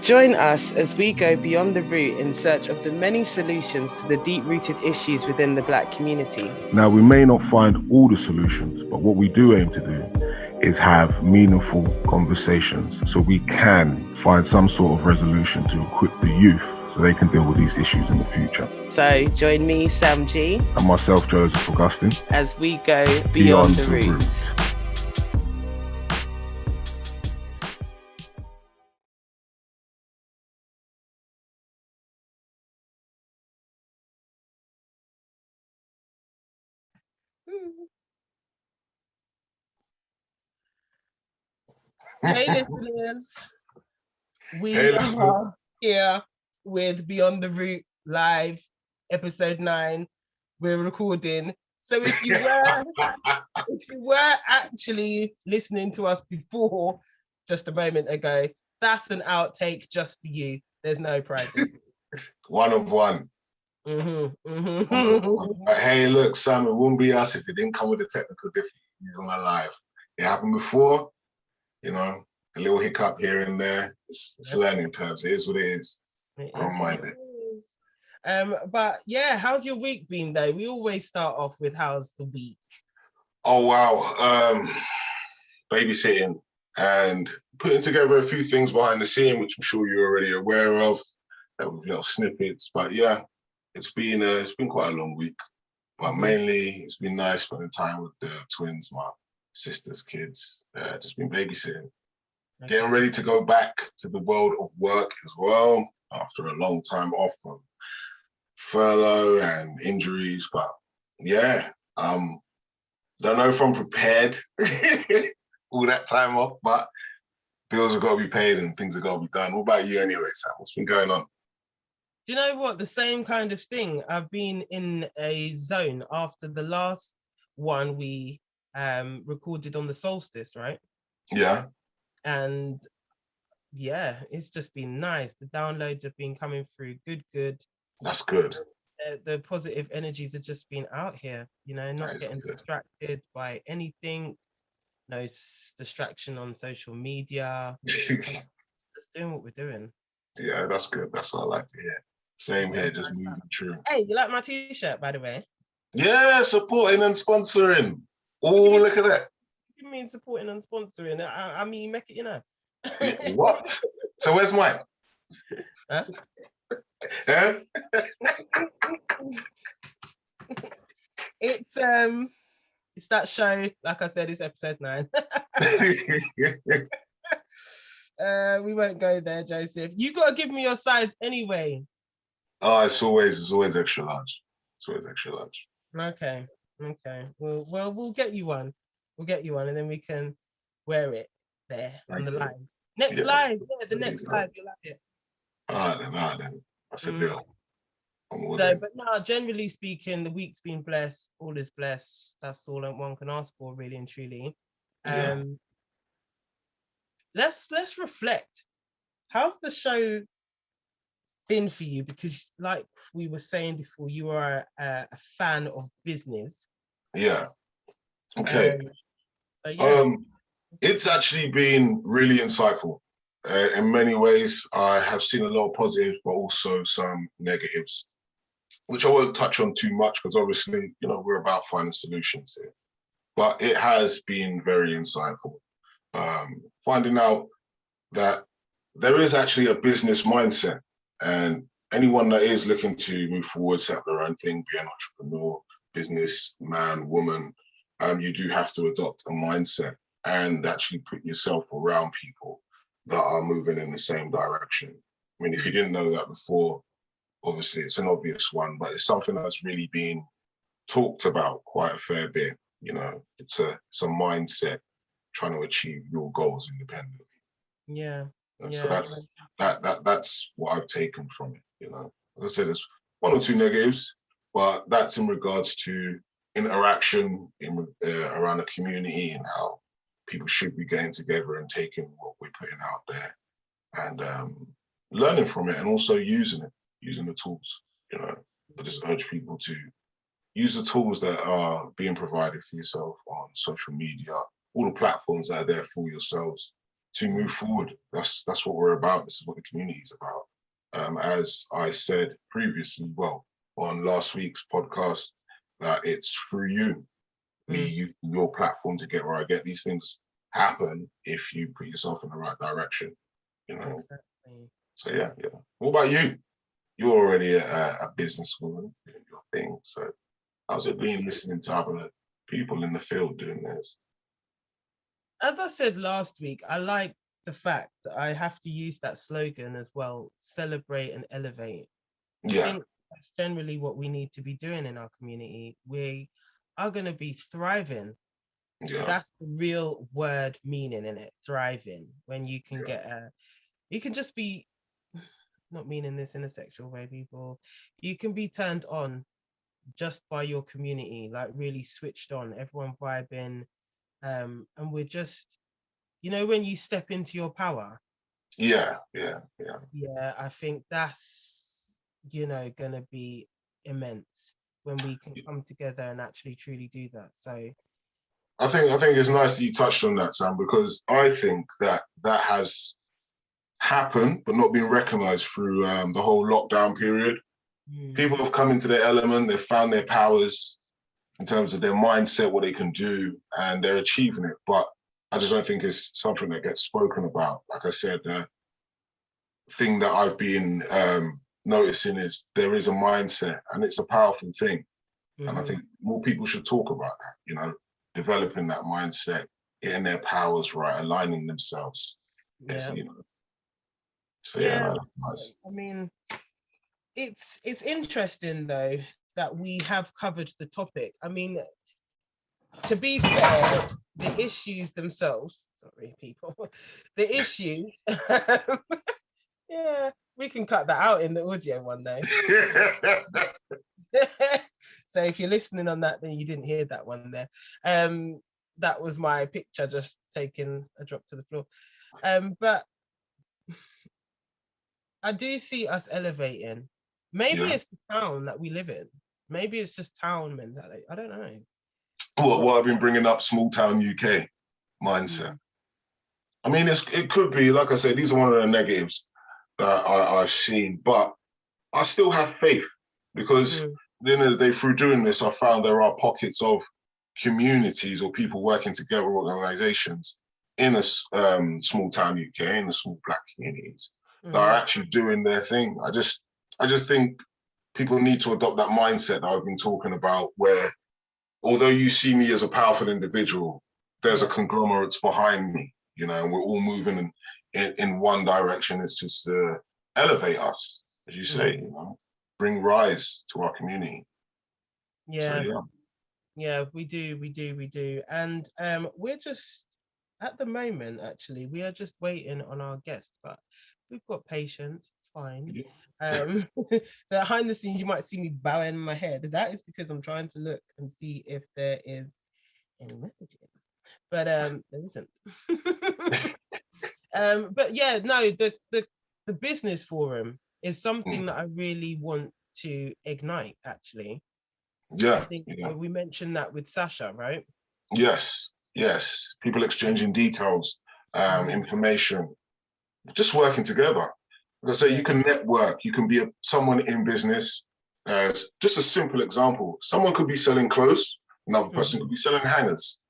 Join us as we go beyond the root in search of the many solutions to the deep-rooted issues within the Black community. Now, we may not find all the solutions, but what we do aim to do is have meaningful conversations so we can find some sort of resolution to equip the youth so they can deal with these issues in the future. So join me, Sam G, and myself, Joseph Augustine, as we go beyond the root. Hey listeners, we are here with Beyond the Root Live, episode 9. We're recording. So if you were actually listening to us before, just a moment ago, that's an outtake just for you. There's no privacy. One of one. Hey, look, Sam, it wouldn't be us if it didn't come with a technical difficulties on our live. It happened before, a little hiccup here and there. It's learning curves. It is what it is. I don't mind it. But yeah, how's your week been though? We always start off with how's the week? Oh wow. Babysitting and putting together a few things behind the scene, which I'm sure you're already aware of, with little snippets. But yeah, it's been quite a long week. But mainly it's been nice spending time with the twins, my sister's kids. Just been babysitting. Okay. Getting ready to go back to the world of work as well after a long time off from furlough and injuries. But yeah, don't know if I'm prepared all that time off, but bills have got to be paid and things have got to be done. What about you anyway, Sam? What's been going on? Do you know what? The same kind of thing. I've been in a zone after the last one we recorded on the solstice, right? Yeah. And yeah, it's just been nice. The downloads have been coming through. Good. That's good. The positive energies have just been out here, not getting distracted by anything. No distraction on social media. Just doing what we're doing. Yeah, that's good. That's what I like to hear. Same here, just moving through. Hey, you like my t-shirt, by the way? Yeah, supporting and sponsoring. Oh, look at that. What do you mean supporting and sponsoring? I mean, make it, What? So where's mine? Huh? Huh? It's that show, like I said, it's episode 9. We won't go there, Joseph. You gotta give me your size anyway. Oh, it's always extra large. It's always extra large. Okay. Well, we'll get you one. And then we can wear it there on the live. Next live, the next live, you'll have it. Then. That's a deal. But no, generally speaking, the week's been blessed. All is blessed. That's all that one can ask for, really and truly. Let's reflect. How's the show been for you? Because like we were saying before, you are a fan of business. Yeah. Okay. It's actually been really insightful. In many ways, I have seen a lot of positives, but also some negatives, which I won't touch on too much because obviously, we're about finding solutions here. But it has been very insightful. Finding out that there is actually a business mindset, and anyone that is looking to move forward, set up their own thing, be an entrepreneur, business man, woman, you do have to adopt a mindset and actually put yourself around people that are moving in the same direction. I mean, if you didn't know that before, obviously it's an obvious one, but it's something that's really been talked about quite a fair bit. It's a mindset trying to achieve your goals independently. Yeah. So that's what I've taken from it. Like I said, there's one or two negatives, but that's in regards to interaction around the community and how people should be getting together and taking what we're putting out there and learning from it and also using the tools. I just urge people to use the tools that are being provided for yourself on social media, all the platforms that are there for yourselves. to move forward. That's what we're about. This is what the community is about. As I said previously, well, on last week's podcast, that it's through you, your platform to get where I get. These things happen if you put yourself in the right direction, you know. Exactly. So yeah. What about you? You're already a businesswoman doing your thing. So how's it been listening to other people in the field doing this? As I said last week, I like the fact that I have to use that slogan as well: celebrate and elevate. I think that's generally what we need to be doing in our community. We are going to be thriving. That's the real word meaning in it, thriving. When you can you can just be, not meaning this in a sexual way, people, you can be turned on just by your community, like really switched on, everyone vibing. And we're just, when you step into your power. Yeah, I think that's, gonna be immense when we can come together and actually truly do that. So I think it's nice that you touched on that, Sam, because I think that has happened but not been recognized through the whole lockdown period. People have come into their element, they've found their powers in terms of their mindset, what they can do, and they're achieving it. But I just don't think it's something that gets spoken about. Like I said, the thing that I've been noticing is there is a mindset, and it's a powerful thing. And I think more people should talk about that, developing that mindset, getting their powers right, aligning themselves. Yeah. So that's nice. I mean, it's interesting though that we have covered the topic. I mean, to be fair, the issues themselves, sorry people, the issues, we can cut that out in the audio one day. So if you're listening on that, then you didn't hear that one there. That was my picture just taking a drop to the floor. But I do see us elevating. Maybe it's the town that we live in. Maybe it's just town mentality. I don't know. What I've been bringing up, small town UK mindset. I mean, it could be, like I said, these are one of the negatives that I've seen, but I still have faith because at the end of the day, through doing this, I found there are pockets of communities or people working together, organizations in a small town UK, in the small Black communities that are actually doing their thing. I just think people need to adopt that mindset that I've been talking about, where although you see me as a powerful individual, there's a conglomerate behind me, and we're all moving in one direction. It's just to elevate us, as you say, bring rise to our community. Yeah, we do. And we're just, at the moment, actually, we are just waiting on our guest, but we've got patience, it's fine. Behind the scenes, you might see me bowing my head. That is because I'm trying to look and see if there is any messages, but there isn't. But yeah, no, the business forum is something that I really want to ignite, actually. I think we mentioned that with Sasha, right? Yes. People exchanging details, information, just working together. Like I say, you can network, you can be someone in business. Just a simple example, someone could be selling clothes, another person could be selling hangers.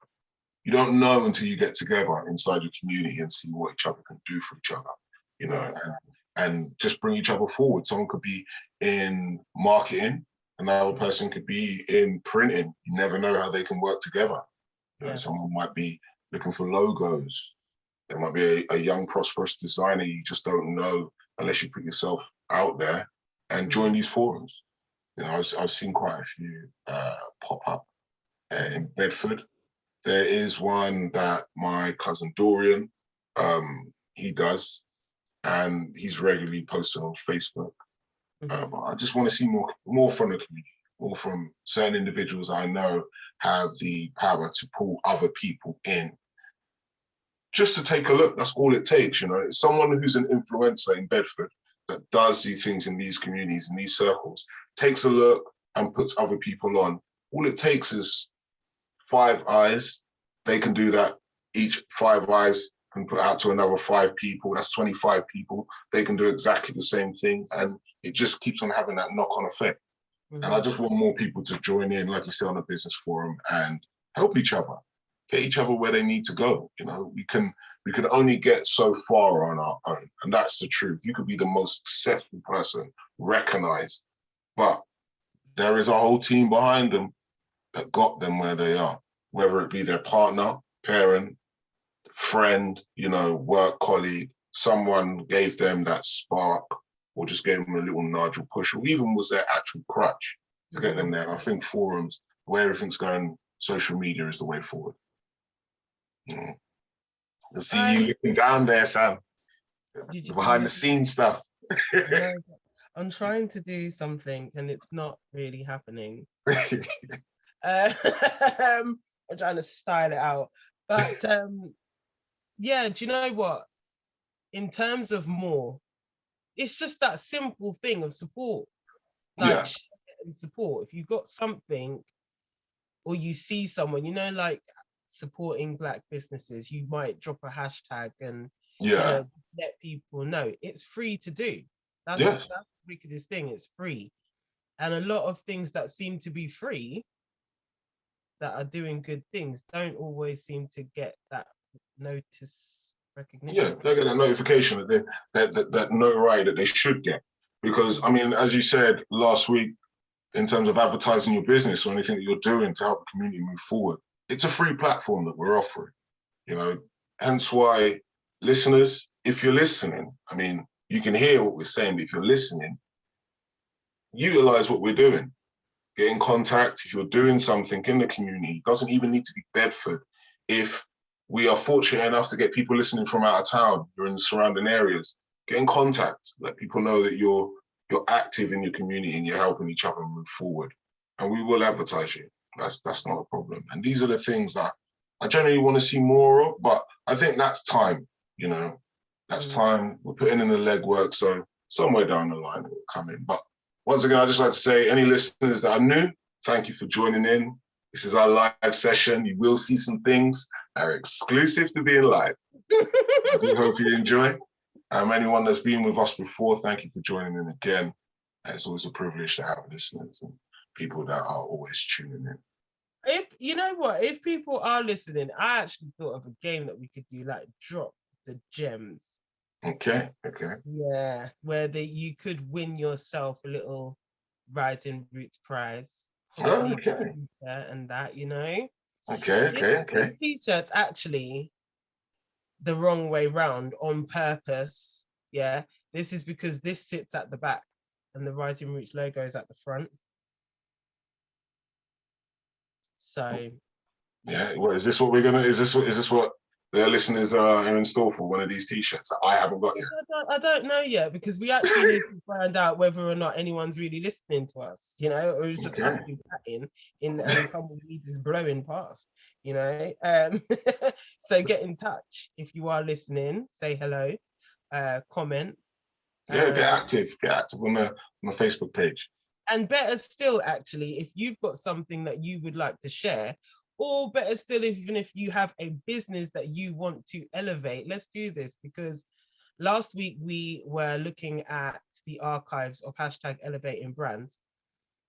You don't know until you get together inside your community and see what each other can do for each other, and just bring each other forward. Someone could be in marketing, another person could be in printing. You never know how they can work together. Someone might be looking for logos. There might be a young, prosperous designer. You just don't know unless you put yourself out there and join these forums. I've seen quite a few pop up in Bedford. There is one that my cousin Dorian, he does, and he's regularly posted on Facebook. But I just want to see more from the community, more from certain individuals I know have the power to pull other people in. Just to take a look, that's all it takes, Someone who's an influencer in Bedford that does these things in these communities, in these circles, takes a look and puts other people on. All it takes is 5 eyes. They can do that. Each 5 eyes can put out to another 5 people. That's 25 people. They can do exactly the same thing. And it just keeps on having that knock-on effect. And I just want more people to join in, like you said, on a business forum and help each other, get each other where they need to go. You know, we can only get so far on our own. And that's the truth. You could be the most successful person, recognized, but there is a whole team behind them that got them where they are, whether it be their partner, parent, friend, you know, work colleague, someone gave them that spark or just gave them a little nudge or push, or even was their actual crutch to get them there. And I think forums, where everything's going, social media is the way forward. I see you looking down there, Sam. Behind the scenes stuff. I'm trying to do something and it's not really happening. I'm trying to style it out. But yeah, do you know what? In terms of more, it's just that simple thing of support. Like and support. If you've got something or you see someone, you know, like supporting Black businesses, you might drop a hashtag and you know, let people know. It's free to do. That's the wickedest thing. It's free. And a lot of things that seem to be free that are doing good things don't always seem to get that notice, recognition. Yeah, they get that notification, that notoriety that they should get. Because, I mean, as you said last week, in terms of advertising your business or anything that you're doing to help the community move forward, it's a free platform that we're offering, you know, hence why listeners, if you're listening, I mean, you can hear what we're saying, but if you're listening, utilize what we're doing. Get in contact. If you're doing something in the community, it doesn't even need to be Bedford. If we are fortunate enough to get people listening from out of town, you're in the surrounding areas, get in contact. Let people know that you're active in your community and you're helping each other move forward. And we will advertise you. That's not a problem. And these are the things that I generally want to see more of, but I think that's time, you know, that's time. We're putting in the legwork, so somewhere down the line it will come in. But once again, I'd just like to say, any listeners that are new, thank you for joining in. This is our live session. You will see some things that are exclusive to being live. I do hope you enjoy. Anyone that's been with us before, thank you for joining in again. It's always a privilege to have listeners and people that are always tuning in. If you know what, if people are listening, I actually thought of a game that we could do, like drop the gems. Okay. Yeah, where you could win yourself a little Rising Rootz prize. Okay. And that, you know. Okay. This t-shirt's actually the wrong way round on purpose. Yeah, this is because this sits at the back and the Rising Rootz logo is at the front. So yeah, well, is this what we're gonna? Is this what the listeners are in store for? One of these t-shirts that I haven't got yet. I don't know yet, because we actually need to find out whether or not anyone's really listening to us, you know, or it's just us two chatting and tumbleweed is blowing past, you know. So get in touch if you are listening. Say hello, comment. Yeah, get active on the Facebook page. And better still, actually, if you've got something that you would like to share, or better still, even if you have a business that you want to elevate, let's do this. Because last week we were looking at the archives of #elevating brands.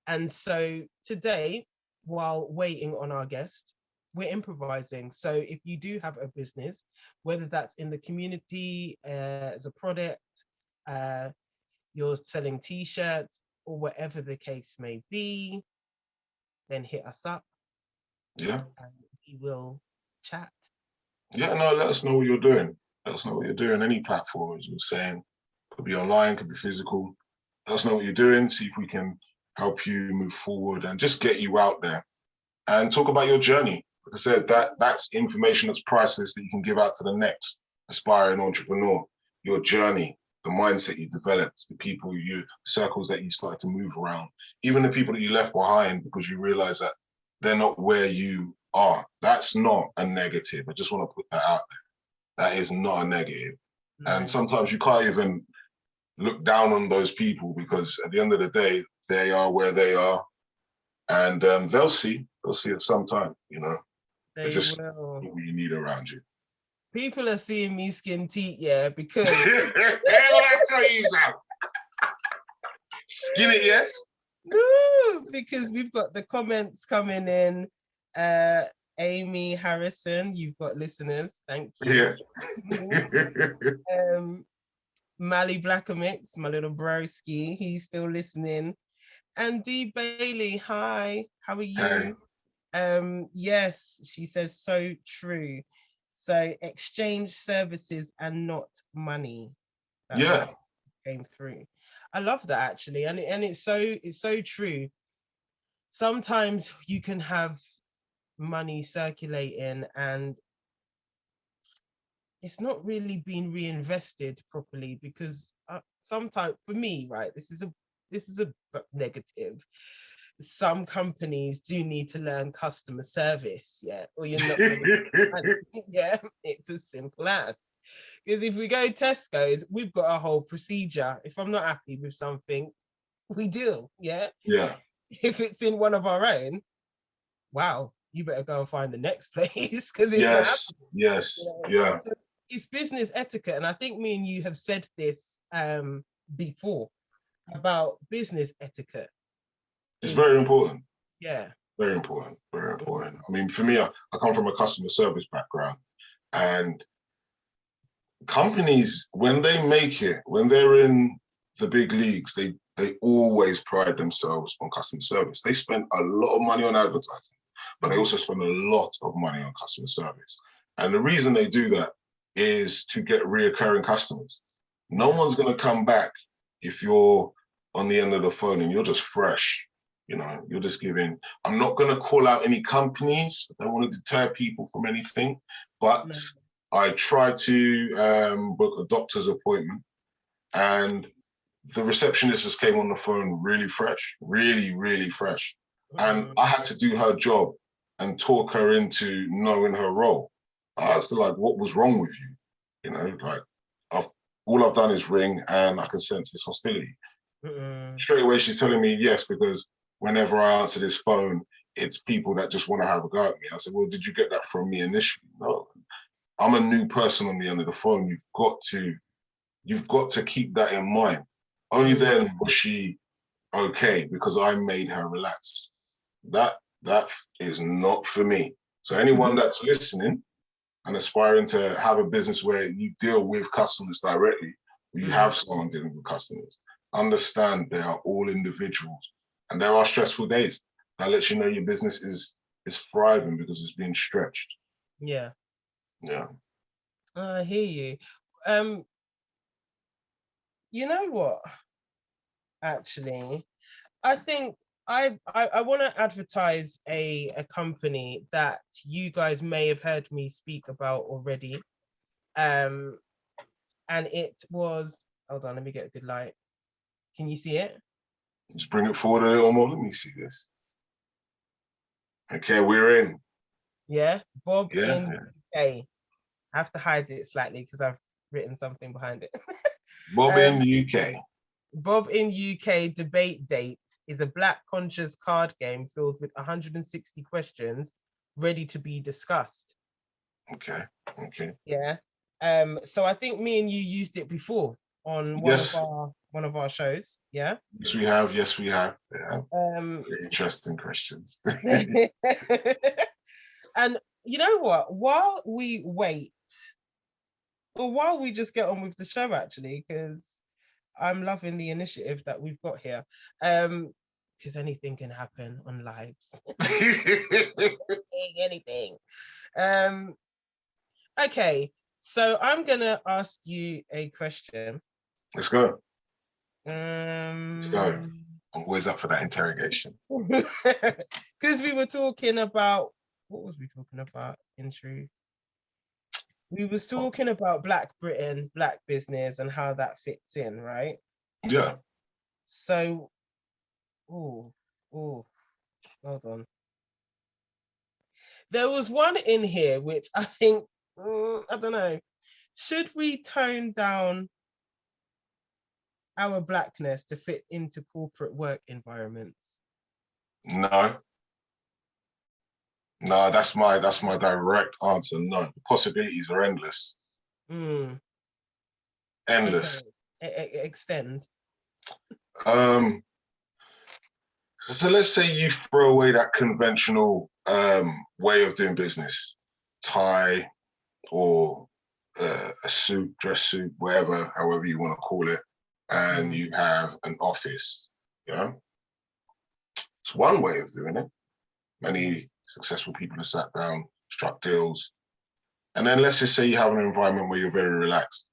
And so today, while waiting on our guest, we're improvising. So if you do have a business, whether that's in the community, as a product, you're selling t-shirts, or whatever the case may be, then hit us up. Yeah. And we will chat. Yeah, no, let us know what you're doing. Let us know what you're doing. Any platform, as we're saying, could be online, could be physical. Let us know what you're doing, see if we can help you move forward and just get you out there and talk about your journey. Like I said, that's information that's priceless that you can give out to the next aspiring entrepreneur. Your journey, the mindset you developed, the circles that you started to move around, even the people that you left behind because you realize that they're not where you are. That's not a negative. I just want to put that out there. That is not a negative. Right. And sometimes you can't even look down on those people because at the end of the day, they are where they are. And they'll see at some time, you know. They just will. People you need around you. People are seeing me skin teeth, yeah, because I tell you something. Skin it, yes. no, because we've got the comments coming in. Amy Harrison, you've got listeners. Thank you. Yeah. Mally Blackamix, my little broski, he's still listening. And Dee Bailey, hi, how are you? Yes, she says so true. So exchange services and not money. That's Yeah. what came through. I love that actually, and it's so true. Sometimes you can have money circulating and it's not really being reinvested properly because sometimes for me, right, this is a negative. Some companies do need to learn customer service, yeah, or you're not going to, yeah, it's as simple as. Because if we go Tesco's, we've got a whole procedure. If I'm not happy with something, we do, yeah. Yeah. If it's in one of our own, wow, you better go and find the next place because it's not Yes. happening. Yes. You know? Yeah. So it's business etiquette, and I think me and you have said this before about business etiquette. It's very important. Yeah. Very important. Very important. I mean, for me, I come from a customer service background, and companies, when they make it, when they're in the big leagues, they always pride themselves on customer service. They spend a lot of money on advertising, but they also spend a lot of money on customer service. And the reason they do that is to get reoccurring customers. No one's going to come back if you're on the end of the phone and you're just fresh. You know, you're just giving. I'm not going to call out any companies. I don't want to deter people from anything, but I tried to book a doctor's appointment, and the receptionist just came on the phone really fresh, really fresh. And I had to do her job and talk her into knowing her role. I was like, what was wrong with you? You know, like, all I've done is ring and I can sense this hostility. Straight away, she's telling me yes, because whenever I answer this phone, it's people that just want to have a go at me. I said, well, did you get that from me initially? No. I'm a new person on the end of the phone. You've got to keep that in mind. Only then was she okay, because I made her relax. That is not for me. So anyone that's listening and aspiring to have a business where you deal with customers directly, you have someone dealing with customers, understand they are all individuals and there are stressful days. That lets you know your business is thriving because it's being stretched. Yeah. Yeah. I hear you. You know what? Actually, I think I want to advertise a company that you guys may have heard me speak about already. And it was, hold on, let me get a good light. Can you see it? Just bring it forward a little more. Let me see this. Okay, we're in. Yeah, Bob in Yeah. UK. I have to hide it slightly because I've written something behind it. Bob in UK. Bob in UK Debate Date is a Black conscious card game filled with 160 questions ready to be discussed. Okay. Yeah. So I think me and you used it before on one of our shows. Yeah. Yes, we have. Yeah. Very interesting questions. And you know what? While we wait, or while we just get on with the show, actually, because I'm loving the initiative that we've got here. Because anything can happen on lives. anything. Okay, so I'm gonna ask you a question. Let's go. Let's go. I'm always up for that interrogation. Because we were talking about, what was we talking about in truth? We was talking about Black Britain, Black business, and how that fits in, right? Yeah. So, hold on. There was one in here which I think, I don't know. Should we tone down our Blackness to fit into corporate work environments? No. No, that's my direct answer. No, the possibilities are endless. Endless. Okay. Extend. So let's say you throw away that conventional way of doing business, tie or a suit, dress suit, whatever, however you want to call it, and you have an office. Yeah, it's one way of doing it. Many successful people have sat down, struck deals, and then let's just say you have an environment where you're very relaxed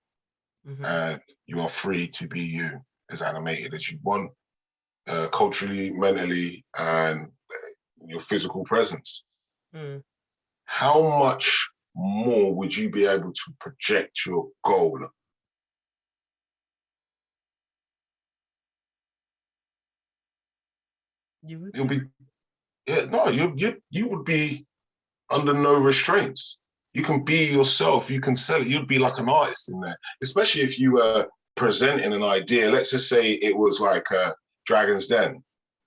and you are free to be you, as animated as you want. Culturally, mentally, and your physical presence. How much more would you be able to project your goal? You would be under no restraints. You can be yourself. You can sell it. You'd be like an artist in there, especially if you were presenting an idea. Let's just say it was like Dragon's Den.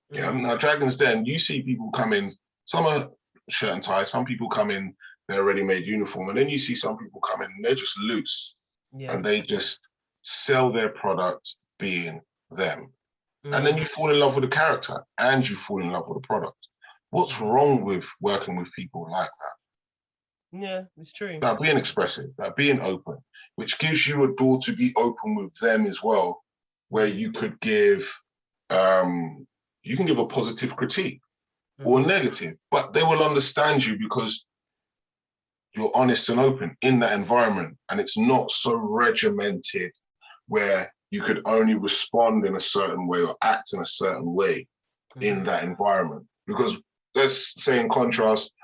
Yeah, now Dragon's Den, you see people come in, some are shirt and tie, some people come in, they're ready-made uniform, and then you see some people come in and they're just loose, and they just sell their product being them. And then you fall in love with the character and you fall in love with the product. What's wrong with working with people like that? Yeah, it's true. That being expressive, that being open, which gives you a door to be open with them as well, where you could give you can give a positive critique or negative, but they will understand you because you're honest and open in that environment, and it's not so regimented where you could only respond in a certain way or act in a certain way in that environment. Because let's say in contrast,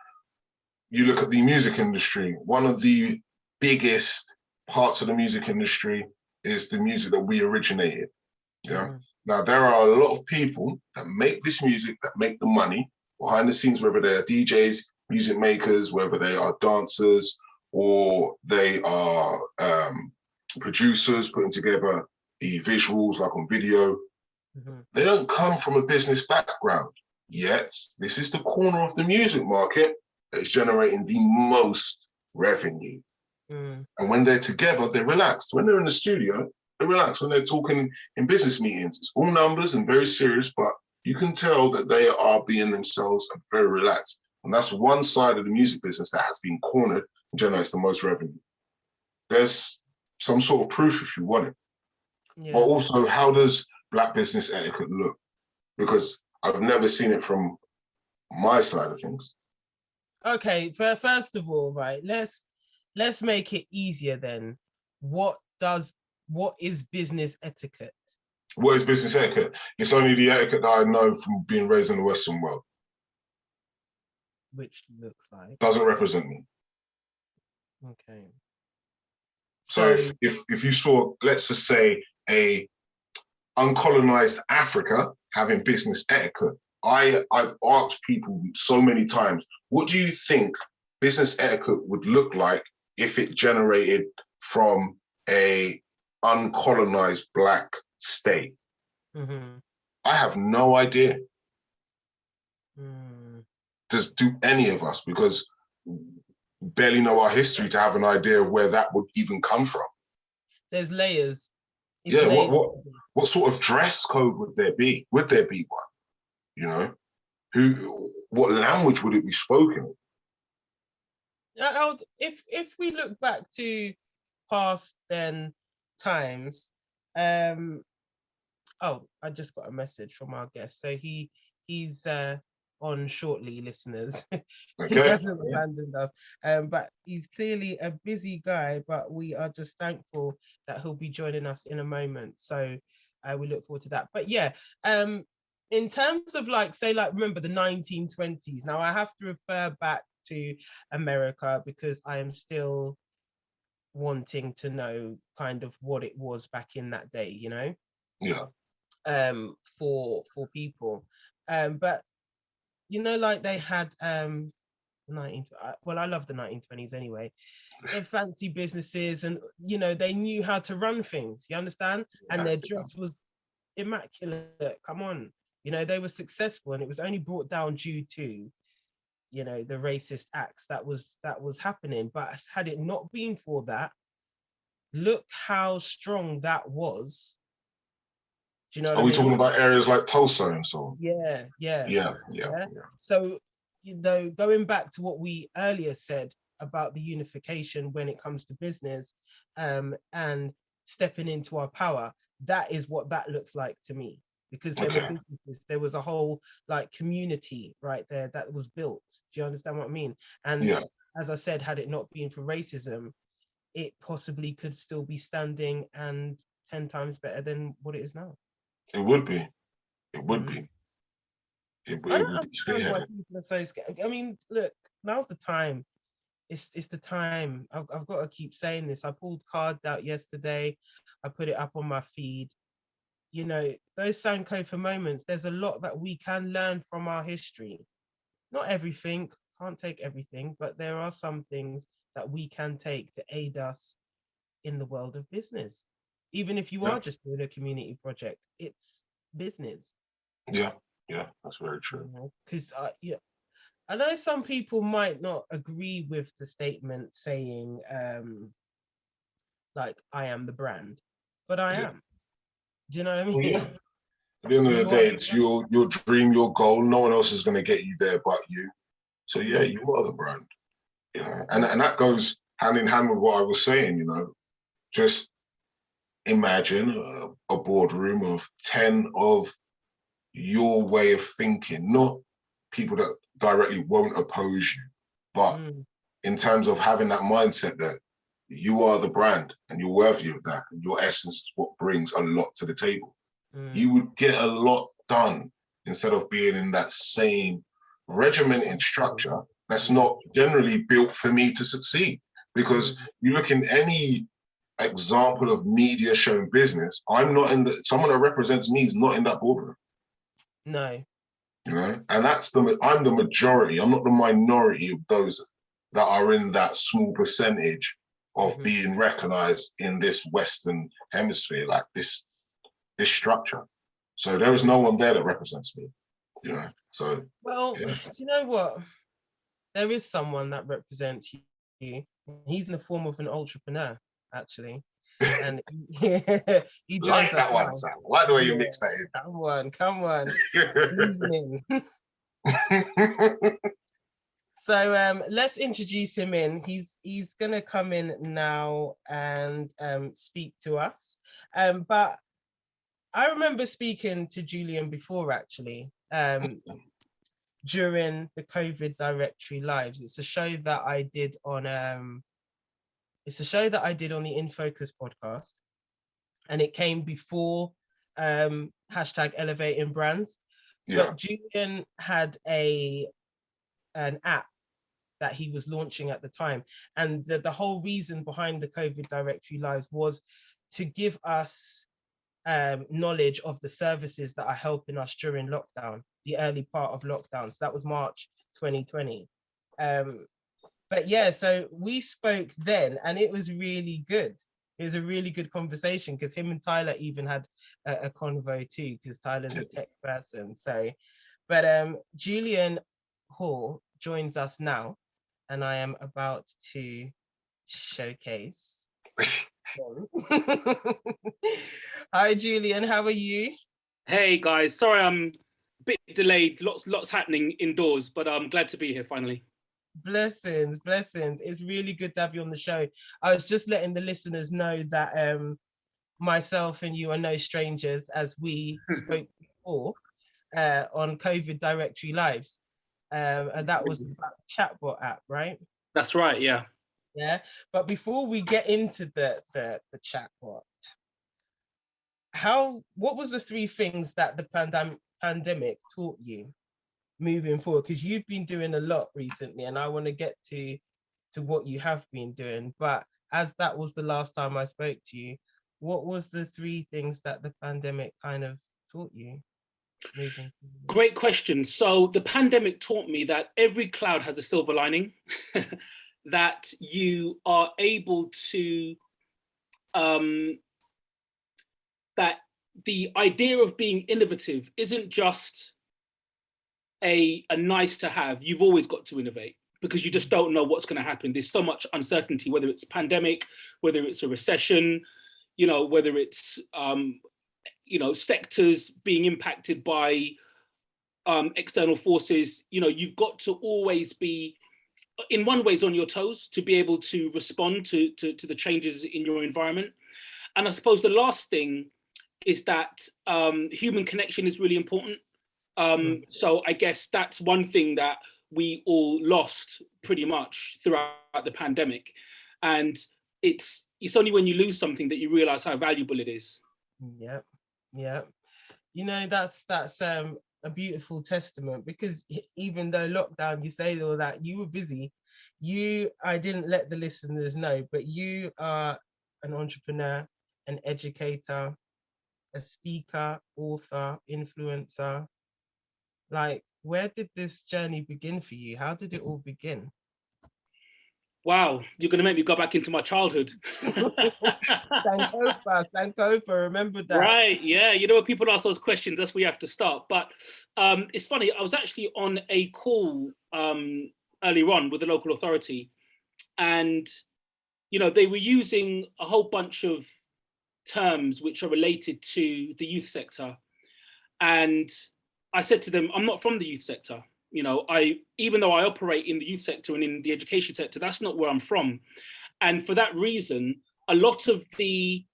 you look at the music industry, one of the biggest parts of the music industry is the music that we originated. Yeah. Now, there are a lot of people that make this music, that make the money behind the scenes, whether they are DJs, music makers, whether they are dancers, or they are producers putting together the visuals, like on video. They don't come from a business background, yet this is the corner of the music market that is generating the most revenue. And when they're together, they're relaxed. When they're in the studio, they're relaxed. When they're talking in business meetings, it's all numbers and very serious, but you can tell that they are being themselves and very relaxed. And that's one side of the music business that has been cornered and generates the most revenue. There's some sort of proof if you want it. But also, how does Black business etiquette look? Because I've never seen it from my side of things. Okay, first of all, right, let's make it easier then. What is business etiquette? What is business etiquette? It's only the etiquette that I know from being raised in the Western world. Which looks like? Doesn't represent me. Okay. So if you saw, let's just say, a uncolonized Africa having business etiquette, I've asked people so many times, what do you think business etiquette would look like if it generated from a uncolonized Black state? I have no idea. Does do any of us, because barely know our history to have an idea of where that would even come from. There's layers. What sort of dress code would there be? Would there be one? You know, what language would it be spoken? If we look back to past then times, I just got a message from our guest. So he's on shortly, listeners. He hasn't abandoned us. But he's clearly a busy guy, but we are just thankful that he'll be joining us in a moment. So we look forward to that. But yeah, in terms of remember the 1920s. Now I have to refer back to America because I am still wanting to know kind of what it was back in that day, you know? Yeah. For people. But you know, like they had I love the 1920s anyway. They're fancy businesses, and you know, they knew how to run things, you understand? And their dress was immaculate. Come on. You know, they were successful, and it was only brought down due to you know, the racist acts that was happening. But had it not been for that, look how strong that was. Do you know what Are I we mean? talking about areas like Tulsa and so on? Yeah. Yeah. So, you know, going back to what we earlier said about the unification when it comes to business, and stepping into our power, that is what that looks like to me. Because there were businesses, there was a whole like community right there that was built. Do you understand what I mean? And as I said, had it not been for racism, it possibly could still be standing and 10 times better than what it is now. It would be. It would be. I don't understand why people are so scared. I mean, look, now's the time. It's the time. I've got to keep saying this. I pulled cards out yesterday. I put it up on my feed. You know, those Sankofa moments, there's a lot that we can learn from our history. Not everything, can't take everything, but there are some things that we can take to aid us in the world of business. Even if you are just doing a community project, it's business. Yeah, that's very true. Because I know some people might not agree with the statement saying, like, I am the brand, but I am. Do you know what I mean? Well, at the end of the day, it's your dream, your goal. No one else is going to get you there but you. So yeah, you are the brand. You know, and that goes hand in hand with what I was saying. You know, just imagine a boardroom of 10 of your way of thinking, not people that directly won't oppose you, but in terms of having that mindset that you are the brand and you're worthy of that, and your essence is what brings a lot to the table. You would get a lot done instead of being in that same regimented structure that's not generally built for me to succeed. Because you look in any example of media showing business, I'm not in someone that represents me is not in that boardroom. No. You know, and I'm the majority. I'm not the minority of those that are in that small percentage of being recognized in this Western hemisphere, like this structure. So there is no one there that represents me, you know. So do you know what? There is someone that represents you. He's in the form of an entrepreneur, actually. And he joins like that one, Sam. Like the way you mix that in. Come on. Seasoning. So let's introduce him in. He's gonna come in now and speak to us. But I remember speaking to Julian before, actually, during the COVID Directory Lives. It's a show that I did on the In Focus podcast, and it came before hashtag Elevating Brands. But Julian had an app that he was launching at the time, and the whole reason behind the COVID Directory Lives was to give us knowledge of the services that are helping us during lockdown, the early part of lockdown. So that was March 2020. But yeah, so we spoke then, and it was really good. It was a really good conversation because him and Tyler even had a convo too, because Tyler's a tech person. So, but Julian Hall joins us now, and I am about to showcase. Hi, Julian. How are you? Hey guys, sorry I'm a bit delayed. Lots happening indoors, but I'm glad to be here finally. Blessings. It's really good to have you on the show. I was just letting the listeners know that myself and you are no strangers, as we spoke before on COVID Directory Lives, and that was about the chatbot app, right? That's right, yeah. Yeah, but before we get into the chatbot, what was the 3 things that the pandemic taught you moving forward? Because you've been doing a lot recently, and I want to get to what you have been doing. But as that was the last time I spoke to you, what was the 3 things that the pandemic kind of taught you moving forward? Great question. So the pandemic taught me that every cloud has a silver lining, that you are able to, that the idea of being innovative isn't just a nice to have. You've always got to innovate, because you just don't know what's going to happen. There's so much uncertainty, whether it's pandemic, whether it's a recession, whether it's, sectors being impacted by external forces. You've got to always be, in one way, on your toes to be able to respond to the changes in your environment. And I suppose the last thing is that human connection is really important. So I guess that's one thing that we all lost pretty much throughout the pandemic. And it's only when you lose something that you realize how valuable it is. Yeah. That's a beautiful testament, because even though lockdown, you say all that, you were busy. I didn't let the listeners know, but you are an entrepreneur, an educator, a speaker, author, influencer. Like, where did this journey begin for you? How did it all begin? Wow, you're going to make me go back into my childhood. Sankofa, remember that. Right, yeah. When people ask those questions, that's where you have to start. But it's funny, I was actually on a call earlier on with the local authority, and, they were using a whole bunch of terms which are related to the youth sector. And I said to them, I'm not from the youth sector. Even though I operate in the youth sector and in the education sector, that's not where I'm from. And for that reason, a lot of the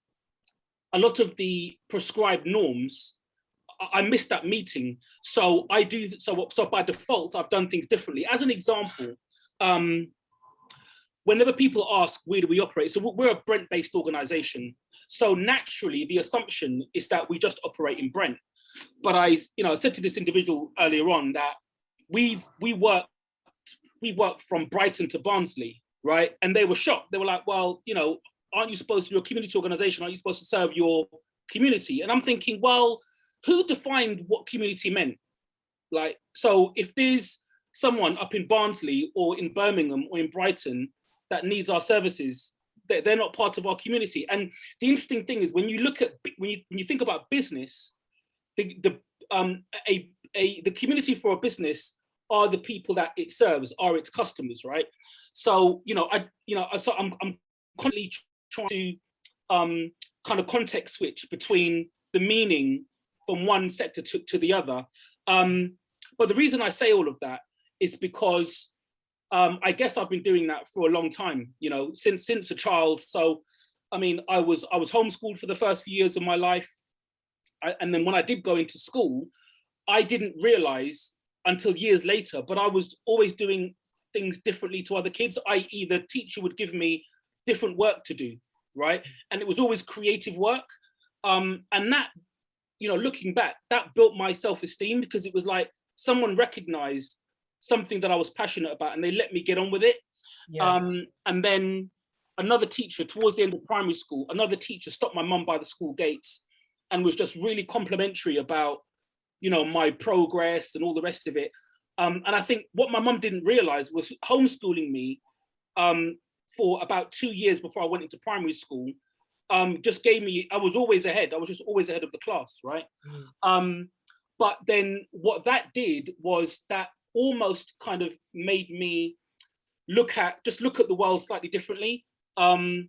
prescribed norms, I missed that meeting. So by default, I've done things differently. As an example, whenever people ask, where do we operate? So we're a Brent-based organization. So naturally, the assumption is that we just operate in Brent. But I said to this individual earlier on that we work from Brighton to Barnsley, right? And they were shocked. They were like, well, aren't you supposed to be a community organization? Aren't you supposed to serve your community? And I'm thinking, well, who defined what community meant? Like, so if there's someone up in Barnsley or in Birmingham or in Brighton that needs our services, they're not part of our community. And the interesting thing is, when you look at, when you think about business, the community for a business are the people that it serves, are its customers, right? So, I'm constantly trying to kind of context switch between the meaning from one sector to the other. But the reason I say all of that is because I guess I've been doing that for a long time, since a child. So, I mean, I was homeschooled for the first few years of my life. And then when I did go into school, I didn't realize until years later, but I was always doing things differently to other kids, i.e. the teacher would give me different work to do, right? And it was always creative work. And that, looking back, that built my self-esteem, because it was like someone recognized something that I was passionate about and they let me get on with it. Yeah. And then another teacher, towards the end of primary school, another teacher stopped my mum by the school gates and was just really complimentary about, my progress and all the rest of it. And I think what my mum didn't realize was homeschooling me for about 2 years before I went into primary school just gave me, I was always ahead. I was just always ahead of the class, right? But then what that did was that almost kind of made me look at the world slightly differently. And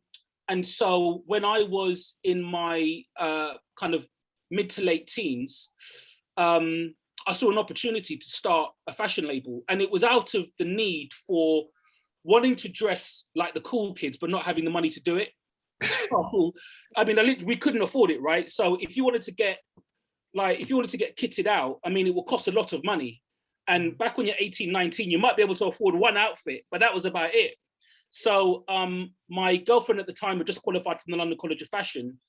so when I was in my kind of mid to late teens, I saw an opportunity to start a fashion label. And it was out of the need for wanting to dress like the cool kids, but not having the money to do it. So, I mean, we couldn't afford it, right? So if you wanted to get kitted out, I mean, it will cost a lot of money. And back when you're 18, 19, you might be able to afford one outfit, but that was about it. So my girlfriend at the time had just qualified from the London College of Fashion.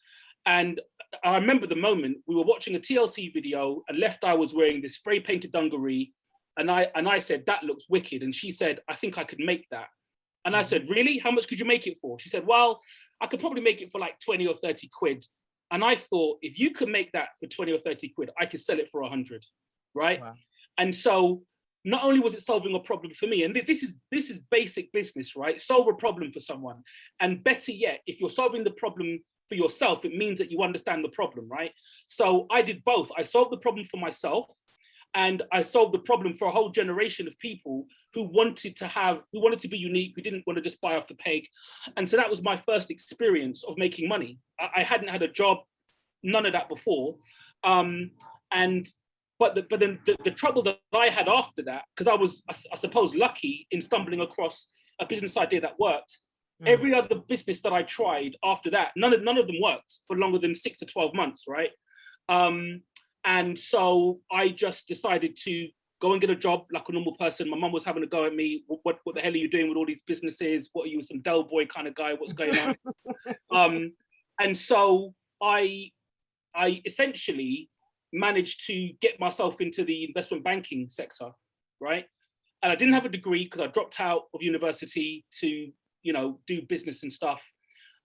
And I remember the moment we were watching a TLC video and Left Eye was wearing this spray painted dungaree. And I said, that looks wicked. And she said, I think I could make that. And I said, really? How much could you make it for? She said, well, I could probably make it for like 20 or 30 quid. And I thought, if you could make that for 20 or 30 quid, I could sell it for 100, right? Wow. And so not only was it solving a problem for me, and this is basic business, right? Solve a problem for someone. And better yet, if you're solving the problem for yourself, it means that you understand the problem, right? So I did both. I solved the problem for myself, And I solved the problem for a whole generation of people who wanted to be unique, who didn't want to just buy off the peg. And so that was my first experience of making money. I hadn't had a job, none of that before. But then the trouble that I had after that, because I was, I suppose, lucky in stumbling across a business idea that worked. Every other business that I tried after that, none of them worked for longer than 6 to 12 months, right? And so I just decided to go and get a job like a normal person. My mum was having a go at me. What the hell are you doing with all these businesses? What are you, some Del Boy kind of guy? What's going on? And so I essentially managed to get myself into the investment banking sector, right? And I didn't have a degree because I dropped out of university to, do business and stuff.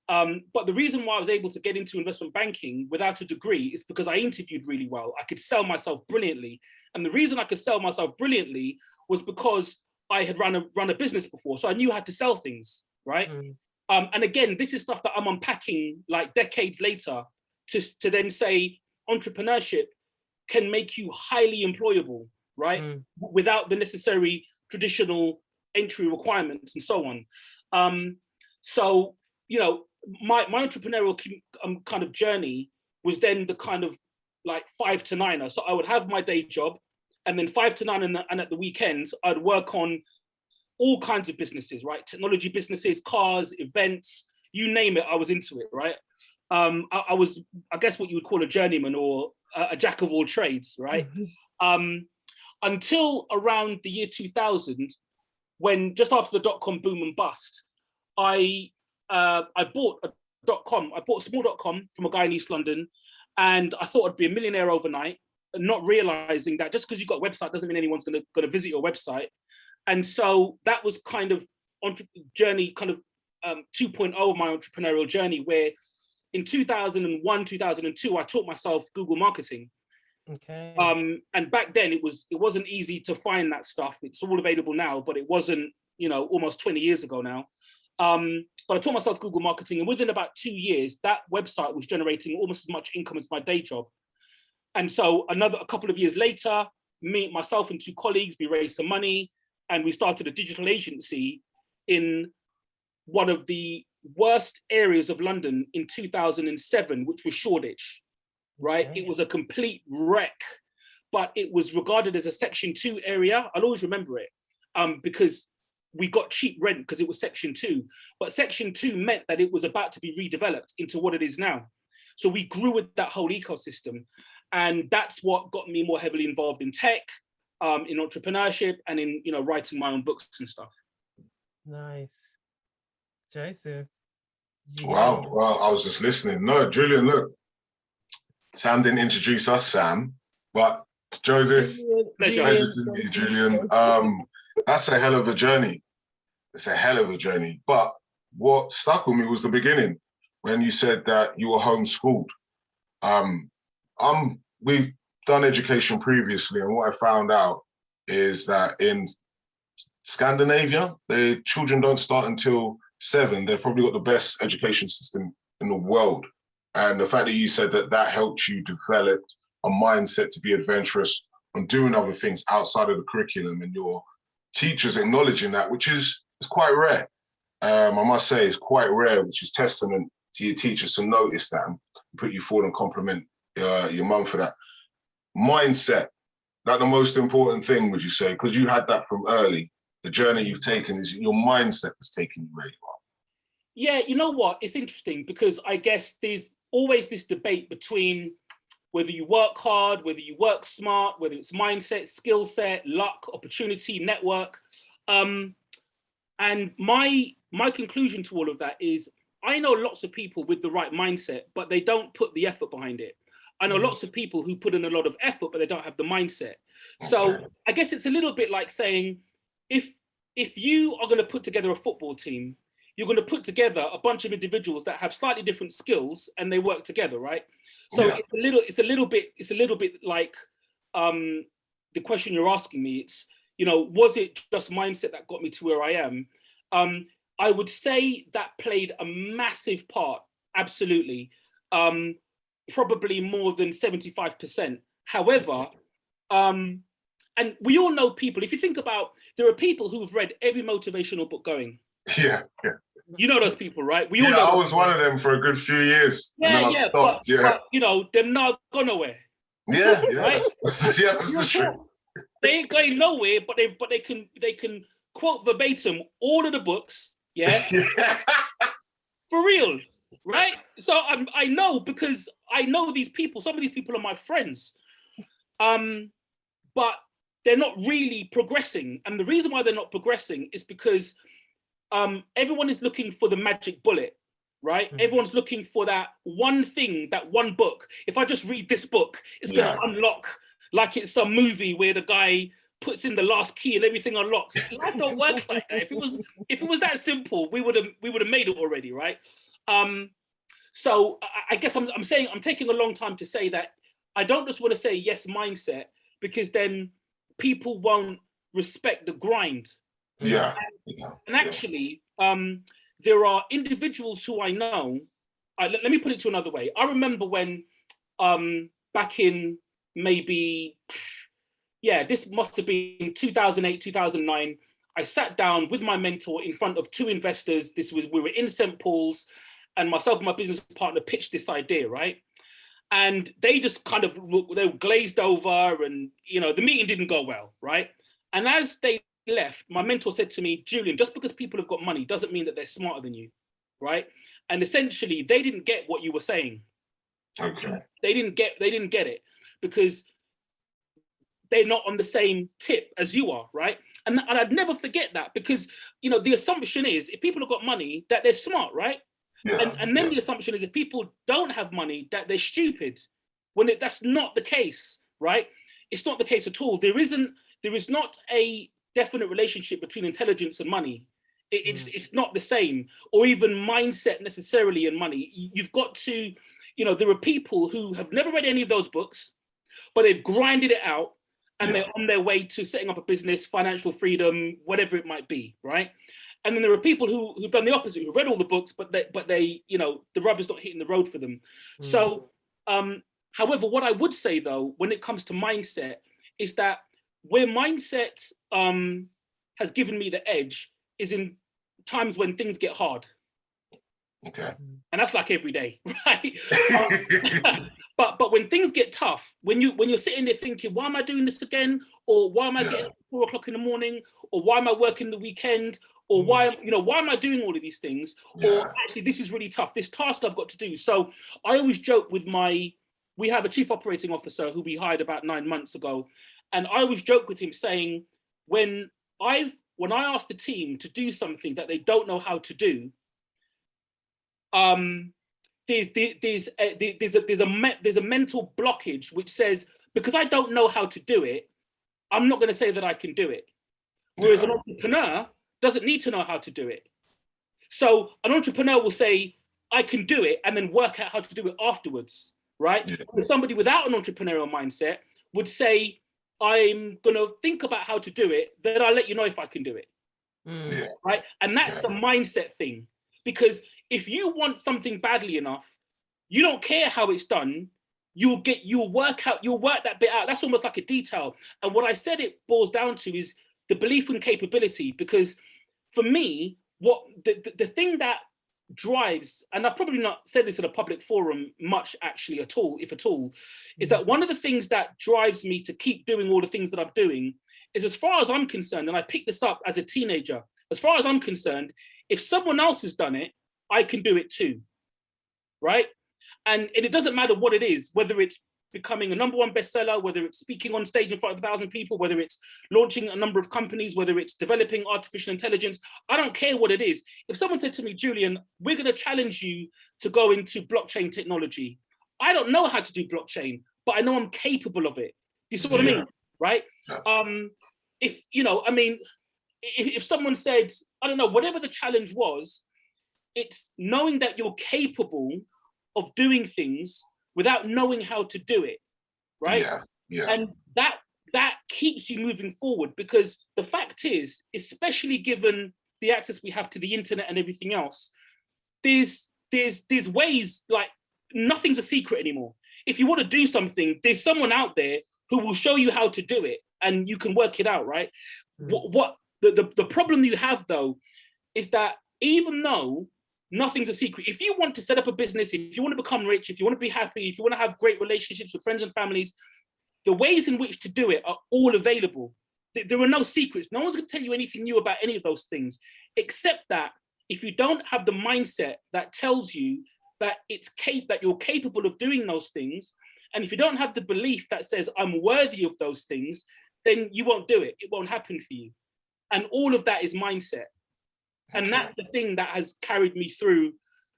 But the reason why I was able to get into investment banking without a degree is because I interviewed really well. I could sell myself brilliantly. And the reason I could sell myself brilliantly was because I had run a business before. So I knew how to sell things, right? And again, this is stuff that I'm unpacking like decades later to then say entrepreneurship can make you highly employable, right? Without the necessary traditional entry requirements and so on. So, my entrepreneurial kind of journey was then the kind of like 5 to 9er. So I would have my day job, and then 5 to 9 and at the weekends, I'd work on all kinds of businesses, right? Technology businesses, cars, events, you name it, I was into it, right? I was, I guess, what you would call a journeyman or a jack of all trades, right? Until around the year 2000, when just after the dot-com boom and bust, I bought a .com. I bought a small .com from a guy in East London, and I thought I'd be a millionaire overnight, not realizing that just because you've got a website doesn't mean anyone's going to visit your website. And so that was kind of journey, kind of 2.0 of my entrepreneurial journey, where in 2001, 2002, I taught myself Google marketing. Okay. And back then it wasn't easy to find that stuff. It's all available now, but it wasn't, almost 20 years ago now. But I taught myself Google marketing, and within about 2 years, that website was generating almost as much income as my day job. And so a couple of years later, myself and 2 colleagues, we raised some money, and we started a digital agency in one of the worst areas of London in 2007, which was Shoreditch, right? Okay. It was a complete wreck, but it was regarded as a Section 2 area. I'll always remember it because we got cheap rent because it was Section 2, but Section 2 meant that it was about to be redeveloped into what it is now. So we grew with that whole ecosystem. And that's what got me more heavily involved in tech, in entrepreneurship, and in, writing my own books and stuff. Nice. Joseph. Wow. Well, I was just listening. No, Julian, look. Sam didn't introduce us, Sam, but Joseph, pleasure to meet you, Julian. That's a hell of a journey. It's a hell of a journey. But what stuck with me was the beginning, when you said that you were homeschooled. We've done education previously, and what I found out is that in Scandinavia, the children don't start until 7. They've probably got the best education system in the world. And the fact that you said that helped you develop a mindset to be adventurous and doing other things outside of the curriculum, and your teachers acknowledging that, which is quite rare. I must say it's quite rare, which is testament to your teachers to notice that and put you forward and compliment your mum for that. Mindset, that the most important thing, would you say? Because you had that from early. The journey you've taken is your mindset has taken you where you are. Yeah, you know what? It's interesting because I guess there's always this debate between whether you work hard, whether you work smart, whether it's mindset, skill set, luck, opportunity, network. And my conclusion to all of that is I know lots of people with the right mindset, but they don't put the effort behind it. I know lots of people who put in a lot of effort, but they don't have the mindset. So I guess it's a little bit like saying, if you are going to put together a football team, you're going to put together a bunch of individuals that have slightly different skills and they work together, right? So yeah. It's a little bit like the question you're asking me. It's, was it just mindset that got me to where I am? I would say that played a massive part, absolutely. Probably more than 75%. However, And we all know people, if you think about, there are people who have read every motivational book going. Yeah. You know those people, right? We all Yeah, know I was one of them for a good few years. Yeah, and then I stopped. but you know, they're not going nowhere. Yeah, Right? that's the truth. They ain't going nowhere, but they can quote verbatim all of the books, yeah? For real, right? So I know, because I know these people. Some of these people are my friends, but they're not really progressing. And the reason why they're not progressing is because everyone is looking for the magic bullet, right? Everyone's looking for that one thing, that one book. If I just read this book, it's going to unlock, like it's some movie where the guy puts in the last key and everything unlocks. Life don't work like that. If it was that simple, we would have made it already, right? So I guess I'm saying, I'm taking a long time to say that I don't just want to say yes mindset, because then people won't respect the grind. Yeah. And actually, there are individuals who I know. Let me put it to another way. I remember when back in maybe, this must have been 2008, 2009. I sat down with my mentor in front of two investors. We were in St. Paul's, and myself and my business partner pitched this idea, right? And they just kind of, they were glazed over, and the meeting didn't go well, right? And as they left, my mentor said to me, Julian, just because people have got money doesn't mean that they're smarter than you, right? And essentially, they didn't get what you were saying. Okay. They didn't get it, because they're not on the same tip as you are, right? And I'd never forget that, because the assumption is if people have got money that they're smart, right? Yeah, and then the assumption is if people don't have money that they're stupid, when that's not the case, right? It's not the case at all. There is not a definite relationship between intelligence and money. It's not the same, or even mindset necessarily and money. You've got to, there are people who have never read any of those books, but they've grinded it out, and they're on their way to setting up a business, financial freedom, whatever it might be, right? And then there are people who've done the opposite, who read all the books, but they the rubber's not hitting the road for them. So, however, what I would say though, when it comes to mindset, is that where mindset has given me the edge is in times when things get hard. Okay. And that's like every day, right? But when things get tough, when you're sitting there thinking, why am I doing this again? Or why am I getting up at 4 o'clock in the morning? Or why am I working the weekend? Or why am I doing all of these things? Or actually, this is really tough, this task I've got to do. So I always joke with we have a chief operating officer who we hired about 9 months ago. And I always joke with him saying, when I ask the team to do something that they don't know how to do, there's a mental blockage which says, because I don't know how to do it, I'm not going to say that I can do it. Whereas an entrepreneur doesn't need to know how to do it. So an entrepreneur will say, I can do it, and then work out how to do it afterwards, right? But somebody without an entrepreneurial mindset would say, I'm going to think about how to do it, then I'll let you know if I can do it, right? And that's the mindset thing. Because if you want something badly enough, you don't care how it's done, you'll work that bit out. That's almost like a detail. And what I said it boils down to is the belief in capability. Because for me, what the thing that drives, and I've probably not said this in a public forum much actually at all, if at all, is that one of the things that drives me to keep doing all the things that I'm doing is, as far as I'm concerned, and I picked this up as a teenager, as far as I'm concerned, if someone else has done it, I can do it too, right? And it doesn't matter what it is, whether it's becoming a #1 bestseller, whether it's speaking on stage in front of 1,000 people, whether it's launching a number of companies, whether it's developing artificial intelligence, I don't care what it is. If someone said to me, Julian, we're going to challenge you to go into blockchain technology. I don't know how to do blockchain, but I know I'm capable of it. Do you see what I mean? Right? If someone said, I don't know, whatever the challenge was, it's knowing that you're capable of doing things without knowing how to do it, right? And that keeps you moving forward, because the fact is, especially given the access we have to the internet and everything else, there's ways, like nothing's a secret anymore. If you want to do something, there's someone out there who will show you how to do it. and you can work it out, right? What the problem you have though is that even though nothing's a secret, if you want to set up a business, if you want to become rich, if you want to be happy, if you want to have great relationships with friends and families, the ways in which to do it are all available. There are no secrets. No one's going to tell you anything new about any of those things, except that if you don't have the mindset that tells you that that you're capable of doing those things, and if you don't have the belief that says I'm worthy of those things, then you won't do it. It won't happen for you. And all of that is mindset. And that's the thing that has carried me through,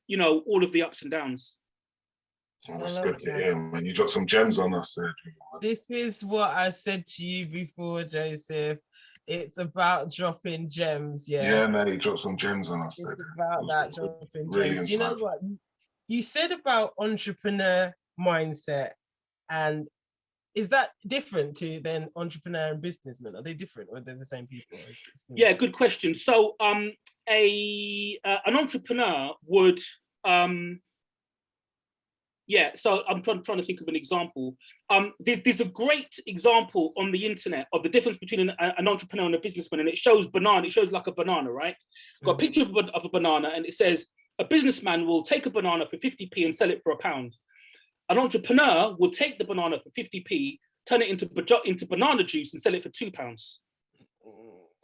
you know, all of the ups and downs. Oh, that's good to hear, man. You dropped some gems on us there. This is what I said to you before, Joseph. It's about dropping gems, yeah. Yeah, no, you dropped some gems on us. It's there. about that dropping really gems. You know what? You said about entrepreneur mindset, and is that different to then entrepreneur and businessman? Are they different, or are they the same people? Yeah, good question. So, an entrepreneur would, so I'm trying to think of an example. There's a great example on the internet of the difference between an entrepreneur and a businessman, and it shows banana. It shows like a banana, right? Got a picture of a banana, and it says a businessman will take a banana for 50p and sell it for £1. An entrepreneur will take the banana for 50p, turn it into banana juice and sell it for £2.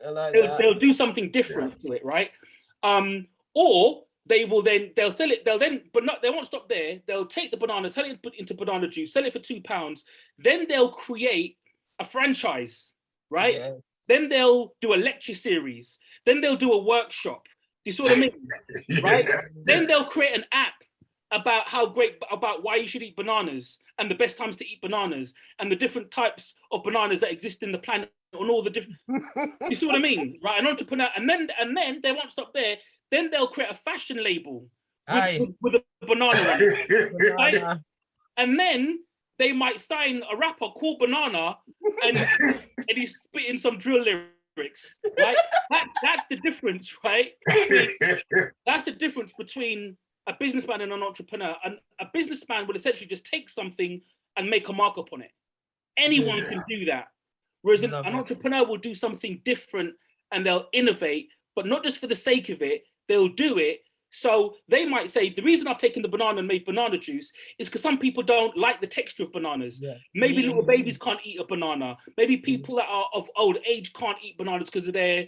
I like they'll do something different to it, right? Or they'll sell it. They won't stop there. They'll take the banana, turn it into banana juice, sell it for £2. Then they'll create a franchise, right? Yes. Then they'll do a lecture series. Then they'll do a workshop. You see what I mean, right? Then they'll create an app about why you should eat bananas and the best times to eat bananas and the different types of bananas that exist in the planet on all the different. You see what I mean, right? An entrepreneur, and then they won't stop there. Then they'll create a fashion label with a banana on it, right? And then they might sign a rapper called Banana, and he's spitting some drill lyrics, right? That's the difference, right? That's the difference between a businessman and an entrepreneur. And a businessman would essentially just take something and make a markup on it. Anyone can do that. Whereas an entrepreneur will do something different and they'll innovate, but not just for the sake of it, they'll do it. So they might say, the reason I've taken the banana and made banana juice is because some people don't like the texture of bananas. Yes. Maybe little babies can't eat a banana. Maybe people that are of old age can't eat bananas because of their,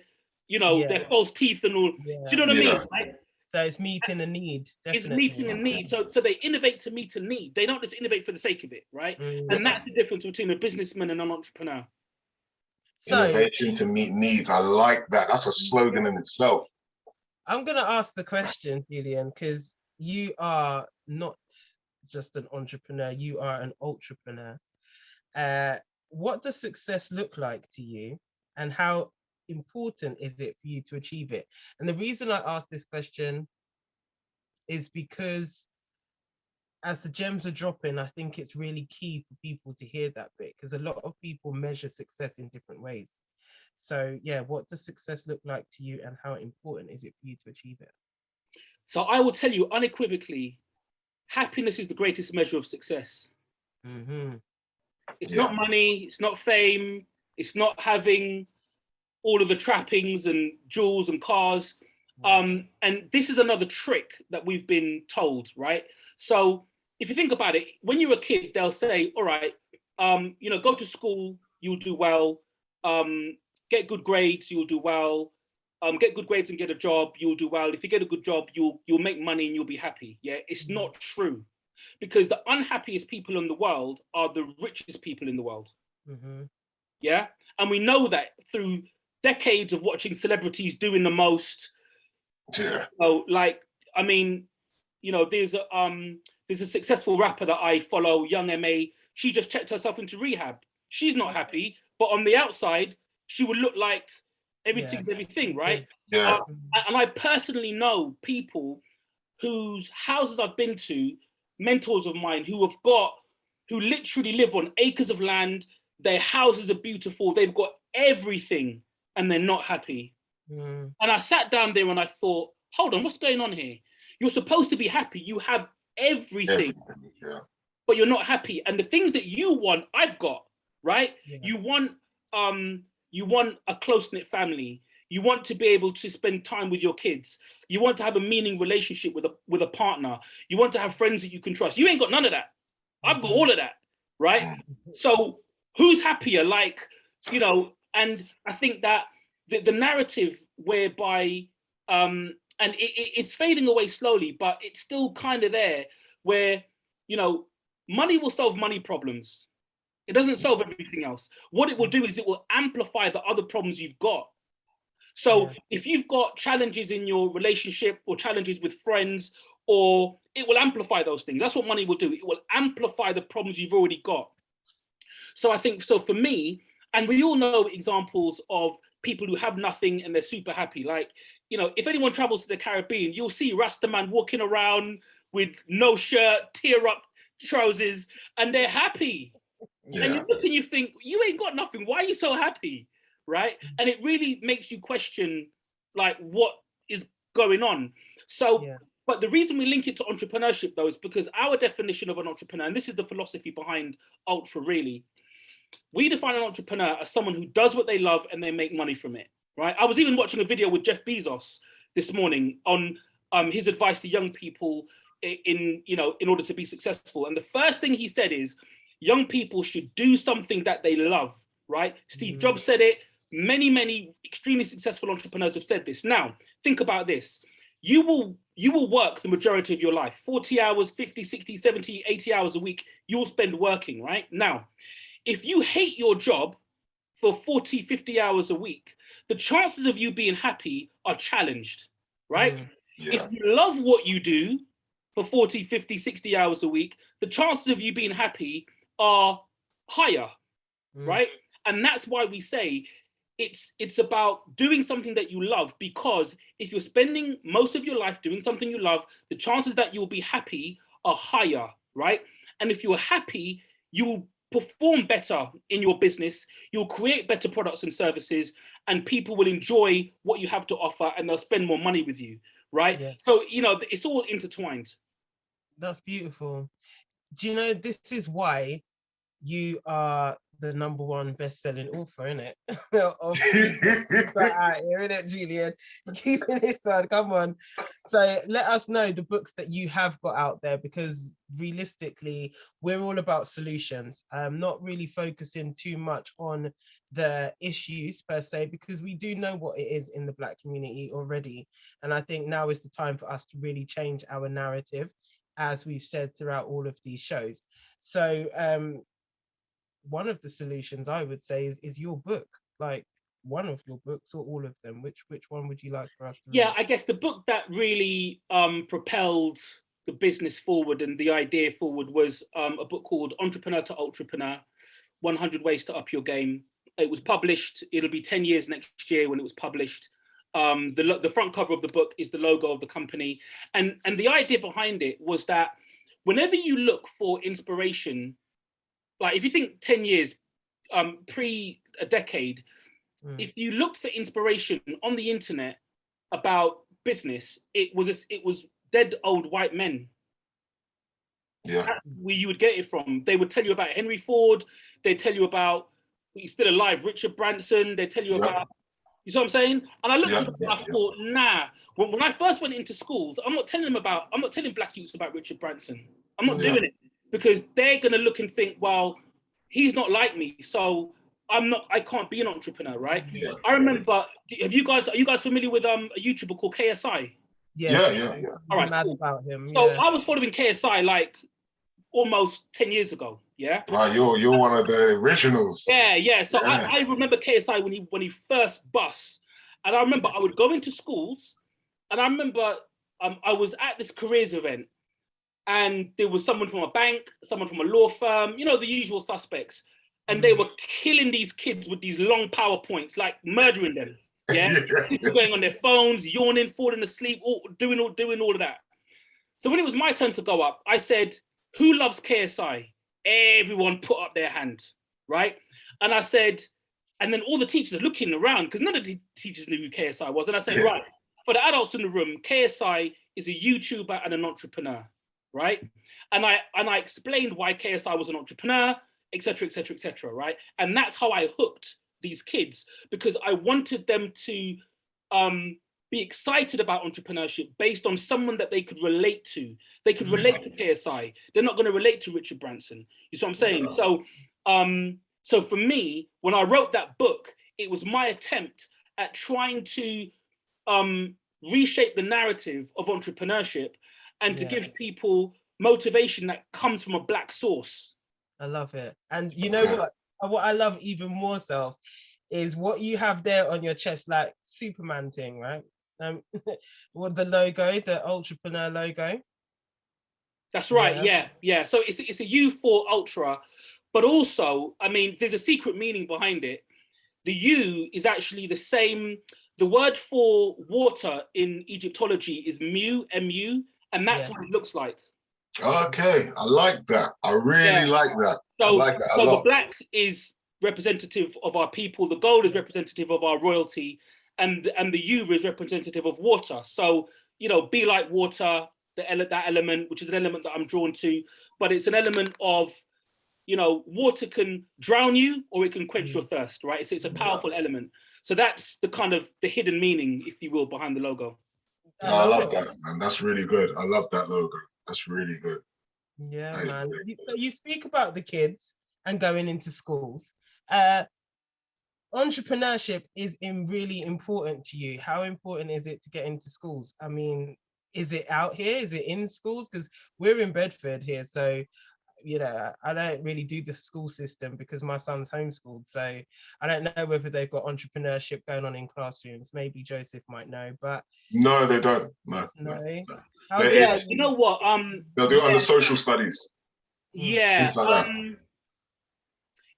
their false teeth and all. Yeah. Do you know what I mean? Right? So it's meeting a need. Definitely. It's meeting a need. So they innovate to meet a need. They don't just innovate for the sake of it, right? And that's the difference between a businessman and an entrepreneur. So, innovation to meet needs. I like that. That's a slogan in itself. I'm going to ask the question, Julian, because you are not just an entrepreneur, you are an ultrapreneur. What does success look like to you, and how important is it for you to achieve it? And the reason I ask this question is because as the gems are dropping, I think it's really key for people to hear that bit, because a lot of people measure success in different ways. So yeah, what does success look like to you, and how important is it for you to achieve it? So I will tell you unequivocally, happiness is the greatest measure of success. Mm-hmm. It's not money, it's not fame, it's not having all of the trappings and jewels and cars. And this is another trick that we've been told, right? So if you think about it, when you're a kid, they'll say, all right, go to school, you'll do well. Get good grades, you'll do well. Get good grades and get a job, you'll do well. If you get a good job, you'll make money and you'll be happy. Yeah, it's not true, because the unhappiest people in the world are the richest people in the world. Mm-hmm. Yeah, and we know that through decades of watching celebrities doing the most. Yeah. So, there's a successful rapper that I follow, Young M.A. She just checked herself into rehab. She's not happy, but on the outside, she would look like everything's everything, right? Yeah. And I personally know people whose houses I've been to, mentors of mine, who literally live on acres of land. Their houses are beautiful. They've got everything, and they're not happy. And I sat down there and I thought, hold on, what's going on here? You're supposed to be happy. You have everything. But you're not happy. And the things that you want, I've got, right? Yeah. You want you want a close-knit family. You want to be able to spend time with your kids. You want to have a meaning relationship with a partner. You want to have friends that you can trust. You ain't got none of that. I've got all of that, right? So who's happier? Like, you know, and I think that the narrative whereby, and it's fading away slowly, but it's still kind of there, where, you know, money will solve money problems. It doesn't solve everything else. What it will do is it will amplify the other problems you've got. So if you've got challenges in your relationship or challenges with friends, or it will amplify those things. That's what money will do. It will amplify the problems you've already got. So I think, so for me, and we all know examples of people who have nothing and they're super happy. Like, you know, if anyone travels to the Caribbean, you'll see Rasta man walking around with no shirt, tear up trousers, and they're happy. Yeah. And you look and you think, you ain't got nothing. Why are you so happy? Right? And it really makes you question, like, what is going on. So, but the reason we link it to entrepreneurship, though, is because our definition of an entrepreneur, and this is the philosophy behind Ultra, really, we define an entrepreneur as someone who does what they love and they make money from it, right? I was even watching a video with Jeff Bezos this morning on his advice to young people in order to be successful. And the first thing he said is, young people should do something that they love, right? Steve Jobs said it. Many extremely successful entrepreneurs have said this. Now, think about this. You will work the majority of your life, 40 hours, 50, 60, 70, 80 hours a week, you'll spend working, right? Now, if you hate your job for 40, 50 hours a week, the chances of you being happy are challenged, right? If you love what you do for 40, 50, 60 hours a week, the chances of you being happy are higher, right? And that's why we say it's about doing something that you love, because if you're spending most of your life doing something you love, the chances that you'll be happy are higher, right? And if you're happy, you'll perform better in your business, you'll create better products and services, and people will enjoy what you have to offer and they'll spend more money with you, right? So, you know, it's all intertwined. That's beautiful. Do you know, this is why you are the #1 best-selling author, innit? Of out here, innit, Julian? Keeping this on, come on. So let us know the books that you have got out there, because realistically, we're all about solutions. Not really focusing too much on the issues per se, because we do know what it is in the Black community already. And I think now is the time for us to really change our narrative, as we've said throughout all of these shows. So one of the solutions, I would say, is your book. Like, one of your books or all of them. Which one would you like for us to read? Yeah, I guess the book that really propelled the business forward and the idea forward was a book called Entrepreneur to Ultrapreneur, 100 Ways to Up Your Game. It was published, it'll be 10 years next year when it was published. The front cover of the book is the logo of the company. And the idea behind it was that whenever you look for inspiration, like if you think 10 years, pre a decade, if you looked for inspiration on the internet about business, it was dead old white men. Yeah, that's where you would get it from. They would tell you about Henry Ford. They tell you about, he's still alive, Richard Branson. They tell you about, you see what I'm saying? And I looked at it and I thought, nah. When I first went into schools, I'm not telling black youths about Richard Branson. I'm not doing it, because they're gonna look and think, well, he's not like me, so I can't be an entrepreneur, right? I remember, are you guys familiar with a YouTuber called KSI? Yeah. All right, mad about him. So I was following KSI like almost 10 years ago. Yeah. Wow, you're one of the originals. Yeah. So I remember KSI when he first bust, and I remember I would go into schools, and I remember I was at this careers event, and there was someone from a bank, someone from a law firm, you know, the usual suspects, and they were killing these kids with these long PowerPoints, like murdering them. Yeah, people going on their phones, yawning, falling asleep, doing all of that. So when it was my turn to go up, I said, "Who loves KSI?" Everyone put up their hand, right? And I said, and then all the teachers are looking around because none of the teachers knew who KSI was. And I said, right, for the adults in the room, KSI is a YouTuber and an entrepreneur, right? And I explained why KSI was an entrepreneur, etc., right? And that's how I hooked these kids because I wanted them to be excited about entrepreneurship based on someone that they could relate to. They could relate to KSI. They're not going to relate to Richard Branson. You see what I'm saying? So for me, when I wrote that book, it was my attempt at trying to reshape the narrative of entrepreneurship and to give people motivation that comes from a Black source. I love it. And you know what I love even more so is what you have there on your chest, like Superman thing, right? What the logo, the entrepreneur logo. That's right. Yeah. So it's a U for ultra, but also, I mean, there's a secret meaning behind it. The U is actually the same. The word for water in Egyptology is mu, M-U, and that's what it looks like. Okay, I like that. I really like that. So, I like that a lot. The black is representative of our people, the gold is representative of our royalty, and the U is representative of water. So, you know, be like water, that element, which is an element that I'm drawn to, but it's an element of, you know, water can drown you or it can quench your thirst, right? It's a powerful element. So that's the kind of the hidden meaning, if you will, behind the logo. I love that, man. That's really good. I love that logo. That's really good. Yeah, man. So you speak about the kids and going into schools. Entrepreneurship is really important to you. How important is it to get into schools? I mean, is it out here? Is it in schools? Because we're in Bedford here, so you know, I don't really do the school system because my son's homeschooled. So I don't know whether they've got entrepreneurship going on in classrooms. Maybe Joseph might know, but no, they don't. No. Yeah, you know what? They'll do it under social studies. Yeah, like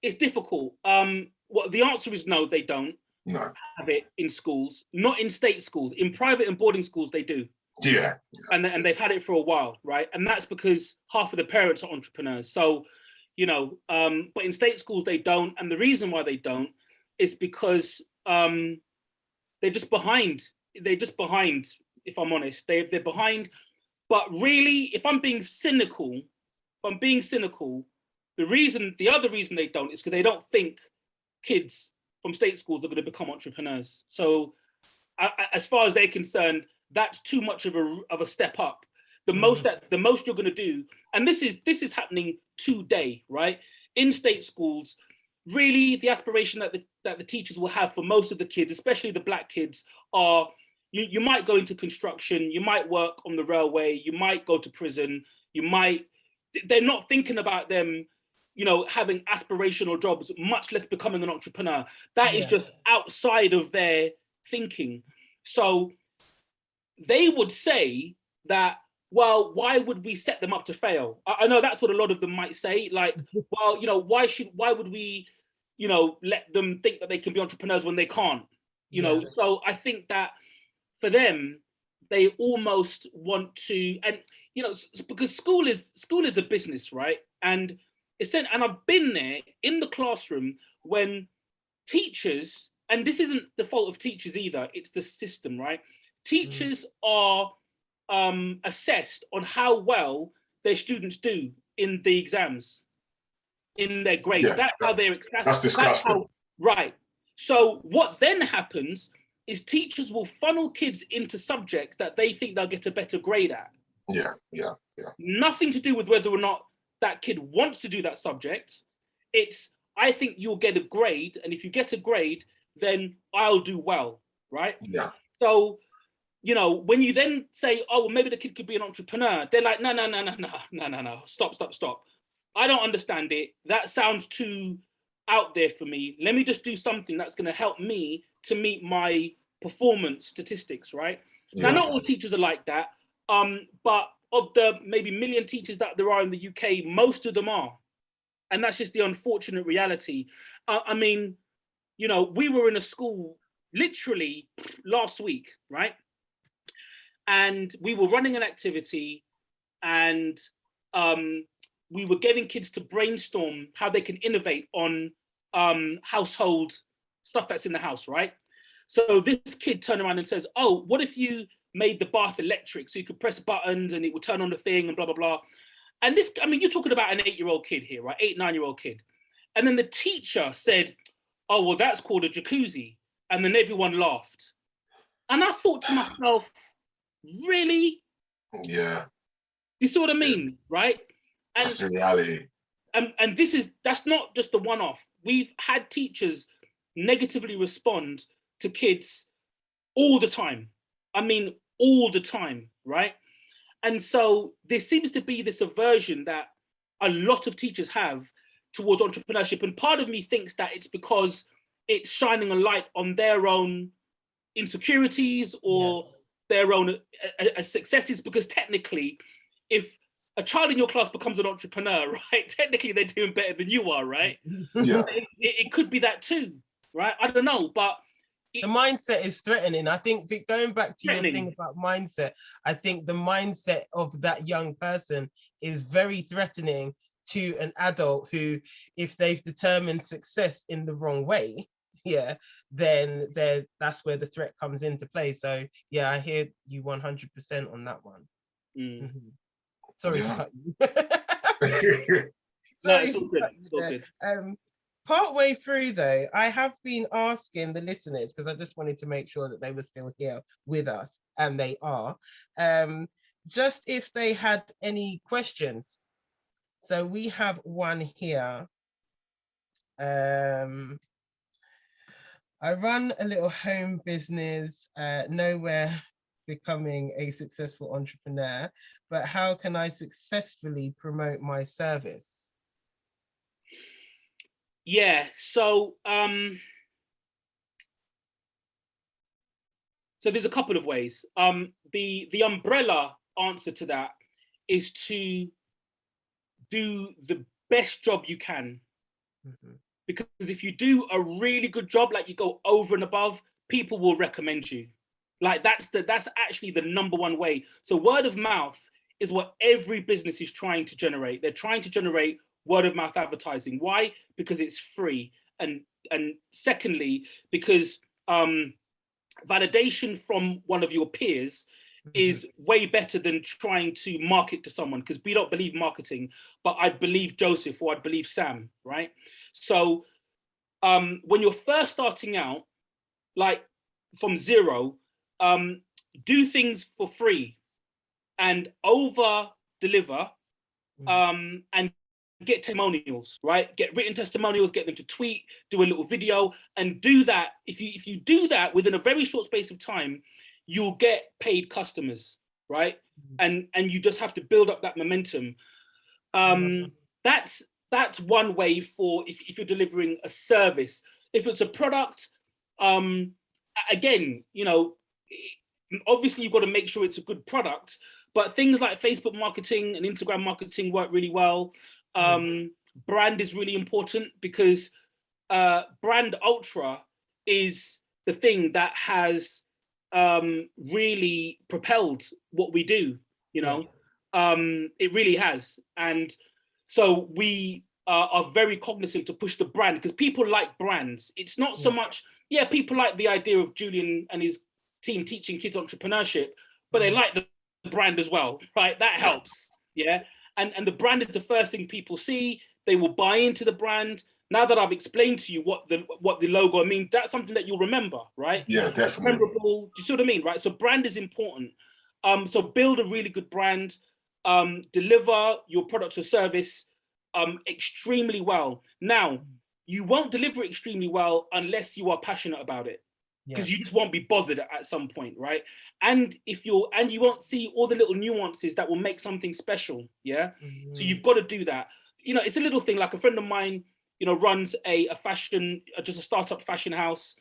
it's difficult. Well, the answer is no, they don't have it in schools. Not in state schools. In private and boarding schools, they do. Yeah. And they've had it for a while, right? And that's because half of the parents are entrepreneurs. So, you know, but in state schools, they don't. And the reason why they don't is because they're just behind. They're just behind, if I'm honest. They're behind. But really, if I'm being cynical, the other reason they don't is because they don't think kids from state schools are going to become entrepreneurs. So as far as they're concerned, that's too much of a step up. The most you're going to do, and this is happening today, right? In state schools, really the aspiration that the teachers will have for most of the kids, especially the black kids, are you might go into construction, you might work on the railway, you might go to prison, they're not thinking about them, you know, having aspirational jobs, much less becoming an entrepreneur. That is just outside of their thinking. So they would say that, well, why would we set them up to fail? I know that's what a lot of them might say, like, well, you know, why would we, you know, let them think that they can be entrepreneurs when they can't, you know? So I think that for them, they almost want to, and, you know, because school is a business, right? And I've been there in the classroom when teachers, and this isn't the fault of teachers either, it's the system, right? Teachers are assessed on how well their students do in the exams, in their grades. That's how they're expected. That's disgusting. Right. So what then happens is teachers will funnel kids into subjects that they think they'll get a better grade at. Yeah. Nothing to do with whether or not that kid wants to do that subject. It's, I think you'll get a grade, and if you get a grade, then I'll do well, right? Yeah. So, you know, when you then say, oh, well, maybe the kid could be an entrepreneur, they're like, no, stop. I don't understand it. That sounds too out there for me. Let me just do something that's going to help me to meet my performance statistics, right? Now, not all teachers are like that, but of the maybe million teachers that there are in the UK, most of them are. And that's just the unfortunate reality. I mean, you know, we were in a school literally last week, right? And we were running an activity, and we were getting kids to brainstorm how they can innovate on household stuff that's in the house, right? So this kid turned around and says, oh, what if you made the bath electric so you could press buttons and it would turn on the thing and blah, blah, blah. And this, I mean, you're talking about an 8-year-old kid here, right? 8, 9-year-old kid. And then the teacher said, oh, well, that's called a jacuzzi. And then everyone laughed. And I thought to myself, really? Yeah. You see what I mean, right? And, that's the reality. And that's not just a one-off. We've had teachers negatively respond to kids all the time. I mean, all the time, right? And so there seems to be this aversion that a lot of teachers have towards entrepreneurship. And part of me thinks that it's because it's shining a light on their own insecurities or their own successes, because technically, if a child in your class becomes an entrepreneur, right, technically they're doing better than you are, right? Yeah. It could be that too, right? I don't know, but the mindset is threatening. I think going back to your thing about mindset, I think the mindset of that young person is very threatening to an adult who, if they've determined success in the wrong way, then that's where the threat comes into play. So yeah, I hear you 100% on that one. Mm-hmm. Sorry to cut you. No, it's all good. It's all good. Partway through though, I have been asking the listeners, because I just wanted to make sure that they were still here with us, and they are, just if they had any questions. So we have one here. I run a little home business, nowhere becoming a successful entrepreneur, but how can I successfully promote my service? Yeah, so there's a couple of ways. The umbrella answer to that is to do the best job you can. Mm-hmm. Because if you do a really good job, like you go over and above, people will recommend you. Like that's actually the number one way. So word of mouth is what every business is trying to generate. They're trying to generate word of mouth advertising. Why? Because it's free. And secondly, because validation from one of your peers is way better than trying to market to someone, because we don't believe marketing, but I'd believe Joseph or I'd believe Sam, right? So when you're first starting out, like from zero, do things for free and over deliver, and get testimonials, right? Get written testimonials, get them to tweet, do a little video, and do that. If you do that within a very short space of time, you'll get paid customers, right? And you just have to build up that momentum. That's one way for if you're delivering a service. If it's a product, again, obviously you've got to make sure it's a good product, but things like Facebook marketing and Instagram marketing work really well. Brand is really important, because brand ultra is the thing that has really propelled what we do, it really has. And so we are very cognizant to push the brand, because people like brands. It's not so much, people like the idea of Julian and his team teaching kids entrepreneurship, but they like the brand as well, right? That helps, And the brand is the first thing people see. They will buy into the brand. Now that I've explained to you what the logo means, that's something that you'll remember, right? Yeah, definitely. Memorable. Do you see what I mean, right? So brand is important. So build a really good brand. Deliver your product or service extremely well. Now, you won't deliver it extremely well unless you are passionate about it, because you just won't be bothered at some point, right? And you won't see all the little nuances that will make something special, So you've got to do that. It's a little thing. Like a friend of mine, runs just a startup fashion house,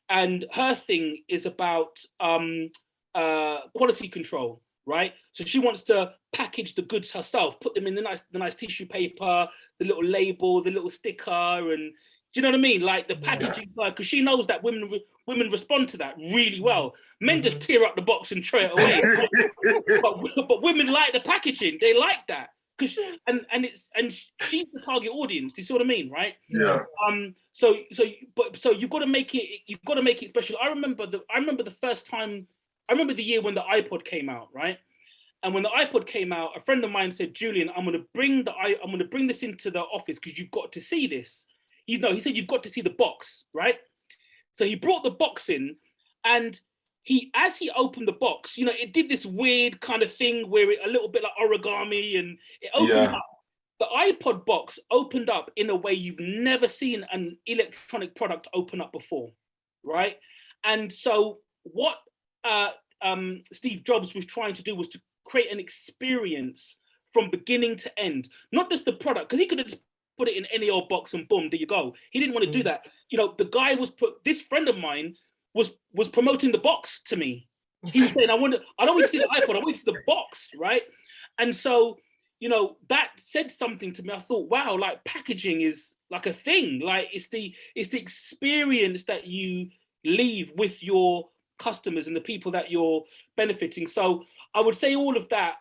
and her thing is about quality control, right? So she wants to package the goods herself, put them in the nice tissue paper, the little label, the little sticker, and do you know what I mean? Like the packaging, because she knows that women respond to that really well. Men just tear up the box and throw it away, but women like the packaging. They like that. And she's the target audience. Do you see what I mean, right? Yeah. So you've got to make it special. I remember the first time. I remember the year when the iPod came out, right? And when the iPod came out, a friend of mine said, "Julian, I'm going to bring this into the office because you've got to see this." he said, you've got to see the box, right? So he brought the box in, and as he opened the box, you know, it did this weird kind of thing where it a little bit like origami, and it opened up. The iPod box opened up in a way you've never seen an electronic product open up before, right? And so what Steve Jobs was trying to do was to create an experience from beginning to end, not just the product, because he could have just put it in any old box and boom, there you go. He didn't want to do that. You know, the guy this friend of mine was promoting the box to me. He was saying, I don't want to see the iPod, I want to see the box, right? And so, you know, that said something to me. I thought, wow, like packaging is like a thing. Like it's the experience that you leave with your customers and the people that you're benefiting. So I would say all of that,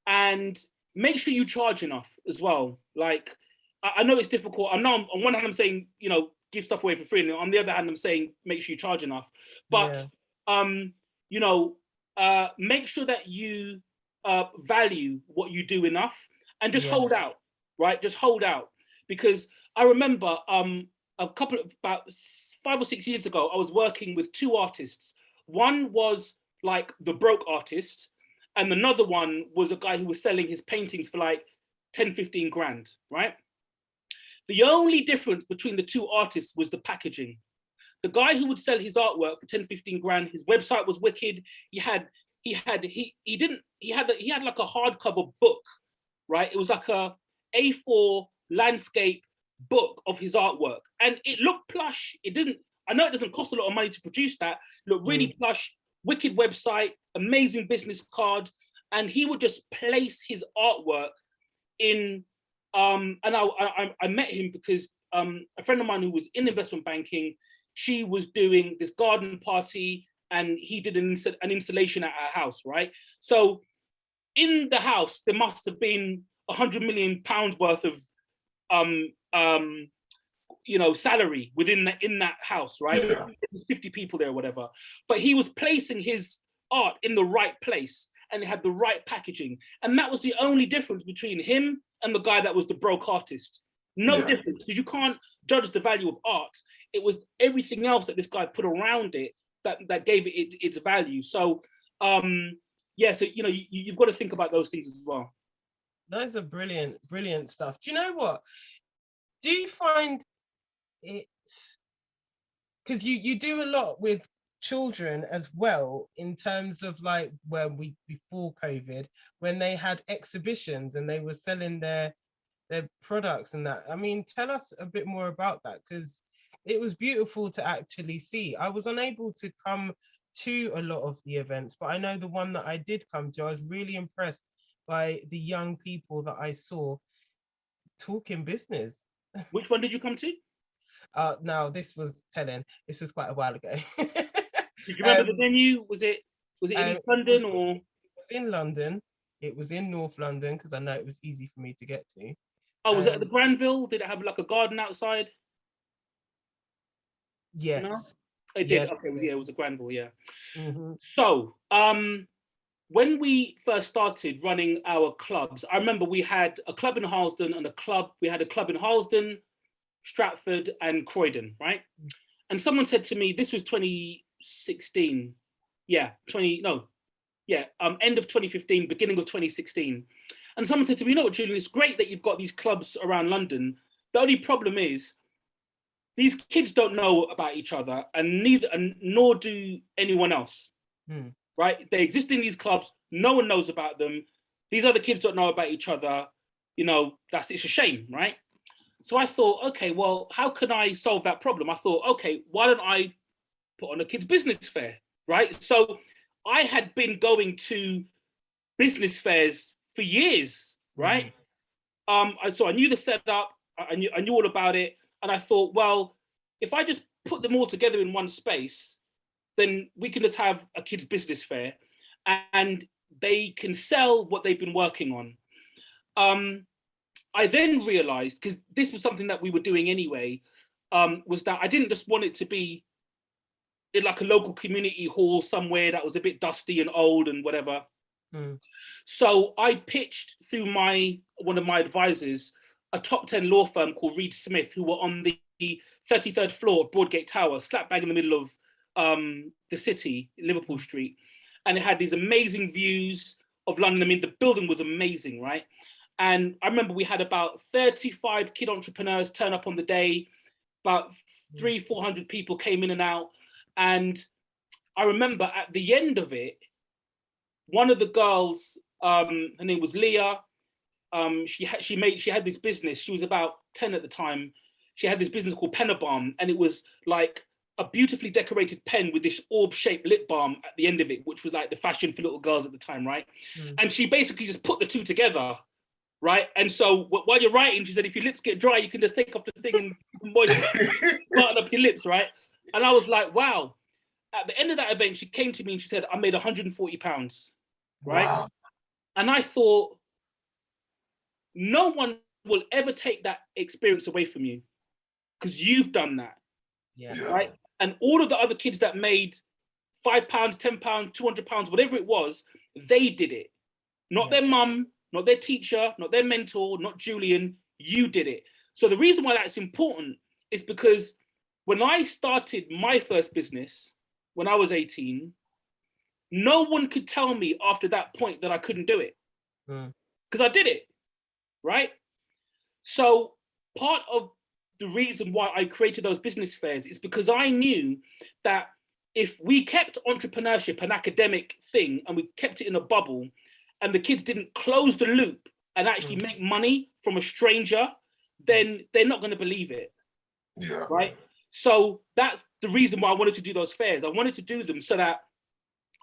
and make sure you charge enough as well. Like I know it's difficult. I know on one hand I'm saying, you know, give stuff away for free, and on the other hand I'm saying make sure you charge enough. But you know, make sure that you value what you do enough, and just hold out, right? Just hold out. Because I remember about 5 or 6 years ago, I was working with two artists. One was like the broke artist, and another one was a guy who was selling his paintings for like 10, 15 grand, right? The only difference between the two artists was the packaging. The guy who would sell his artwork for 10, 15 grand, his website was wicked. He had like a hardcover book, right? It was like a A4 landscape book of his artwork, and it looked plush. I know it doesn't cost a lot of money to produce that. It looked really plush, wicked website, amazing business card, and he would just place his artwork in. And I met him because a friend of mine who was in investment banking, she was doing this garden party, and he did an installation at her house, right? So in the house, there must have been £100 million worth of you know, salary in that house, right? Yeah. 50 people there or whatever. But he was placing his art in the right place, and it had the right packaging. And that was the only difference between him and the guy that was the broke artist. No difference, because you can't judge the value of art. It was everything else that this guy put around it that gave it its value. So so you know, you've got to think about those things as well. Those are brilliant stuff. Do you know what? Do you find it, because you do a lot with children as well, in terms of like before COVID, when they had exhibitions and they were selling their products and that. I mean, tell us a bit more about that, because it was beautiful to actually see. I was unable to come to a lot of the events, but I know the one that I did come to, I was really impressed by the young people that I saw talking business. Which one did you come to? No, this was quite a while ago. Did you remember the venue? Was it in East London or? It was in London. It was in North London, because I know it was easy for me to get to. Oh, was it at the Granville? Did it have like a garden outside? Yes. No? It did. Yes. Okay, it was a Granville, yeah. Mm-hmm. So, when we first started running our clubs, I remember we had a club in Harlesden and we had a club in Harlesden, Stratford and Croydon, right? And someone said to me, this was 2016. End of 2015, beginning of 2016. And someone said to me, you know what, Julian, it's great that you've got these clubs around London. The only problem is these kids don't know about each other, and nor do anyone else. Right? They exist in these clubs. No one knows about them. These other kids don't know about each other. You know, it's a shame, right? So I thought, okay, well, how can I solve that problem? I thought, okay, why don't I put on a kids' business fair, right? So I had been going to business fairs for years, right? So I knew the setup. I knew all about it. And I thought, well, if I just put them all together in one space, then we can just have a kids' business fair, and they can sell what they've been working on. I then realized, because this was something that we were doing anyway, was that I didn't just want it to be in like a local community hall somewhere that was a bit dusty and old and whatever. So I pitched through one of my advisors a top 10 law firm called Reed Smith, who were on the 33rd floor of Broadgate Tower, slap bang in the middle of the city, Liverpool Street. And it had these amazing views of London. I mean, the building was amazing, right? And I remember we had about 35 kid entrepreneurs turn up on the day. About 300-400 people came in and out. And I remember at the end of it, one of the girls, her name was Leah. She had this business. She was about 10 at the time. She had this business called Pennabalm, and it was like a beautifully decorated pen with this orb-shaped lip balm at the end of it, which was like the fashion for little girls at the time, right? And she basically just put the two together, right? And so while you're writing, she said, if your lips get dry, you can just take off the thing and button up your lips, right? And I was like, wow. At the end of that event, she came to me and she said, I made £140, right? Wow. And I thought, no one will ever take that experience away from you because you've done that, right? And all of the other kids that made £5, £10, £200, whatever it was, they did it. Not their mum, not their teacher, not their mentor, not Julian, you did it. So the reason why that's important is because when I started my first business, when I was 18, no one could tell me after that point that I couldn't do it because I did it, right? So part of the reason why I created those business fairs is because I knew that if we kept entrepreneurship an academic thing and we kept it in a bubble and the kids didn't close the loop and actually make money from a stranger, then they're not going to believe it, right? So that's the reason why I wanted to do those fairs. I wanted to do them so that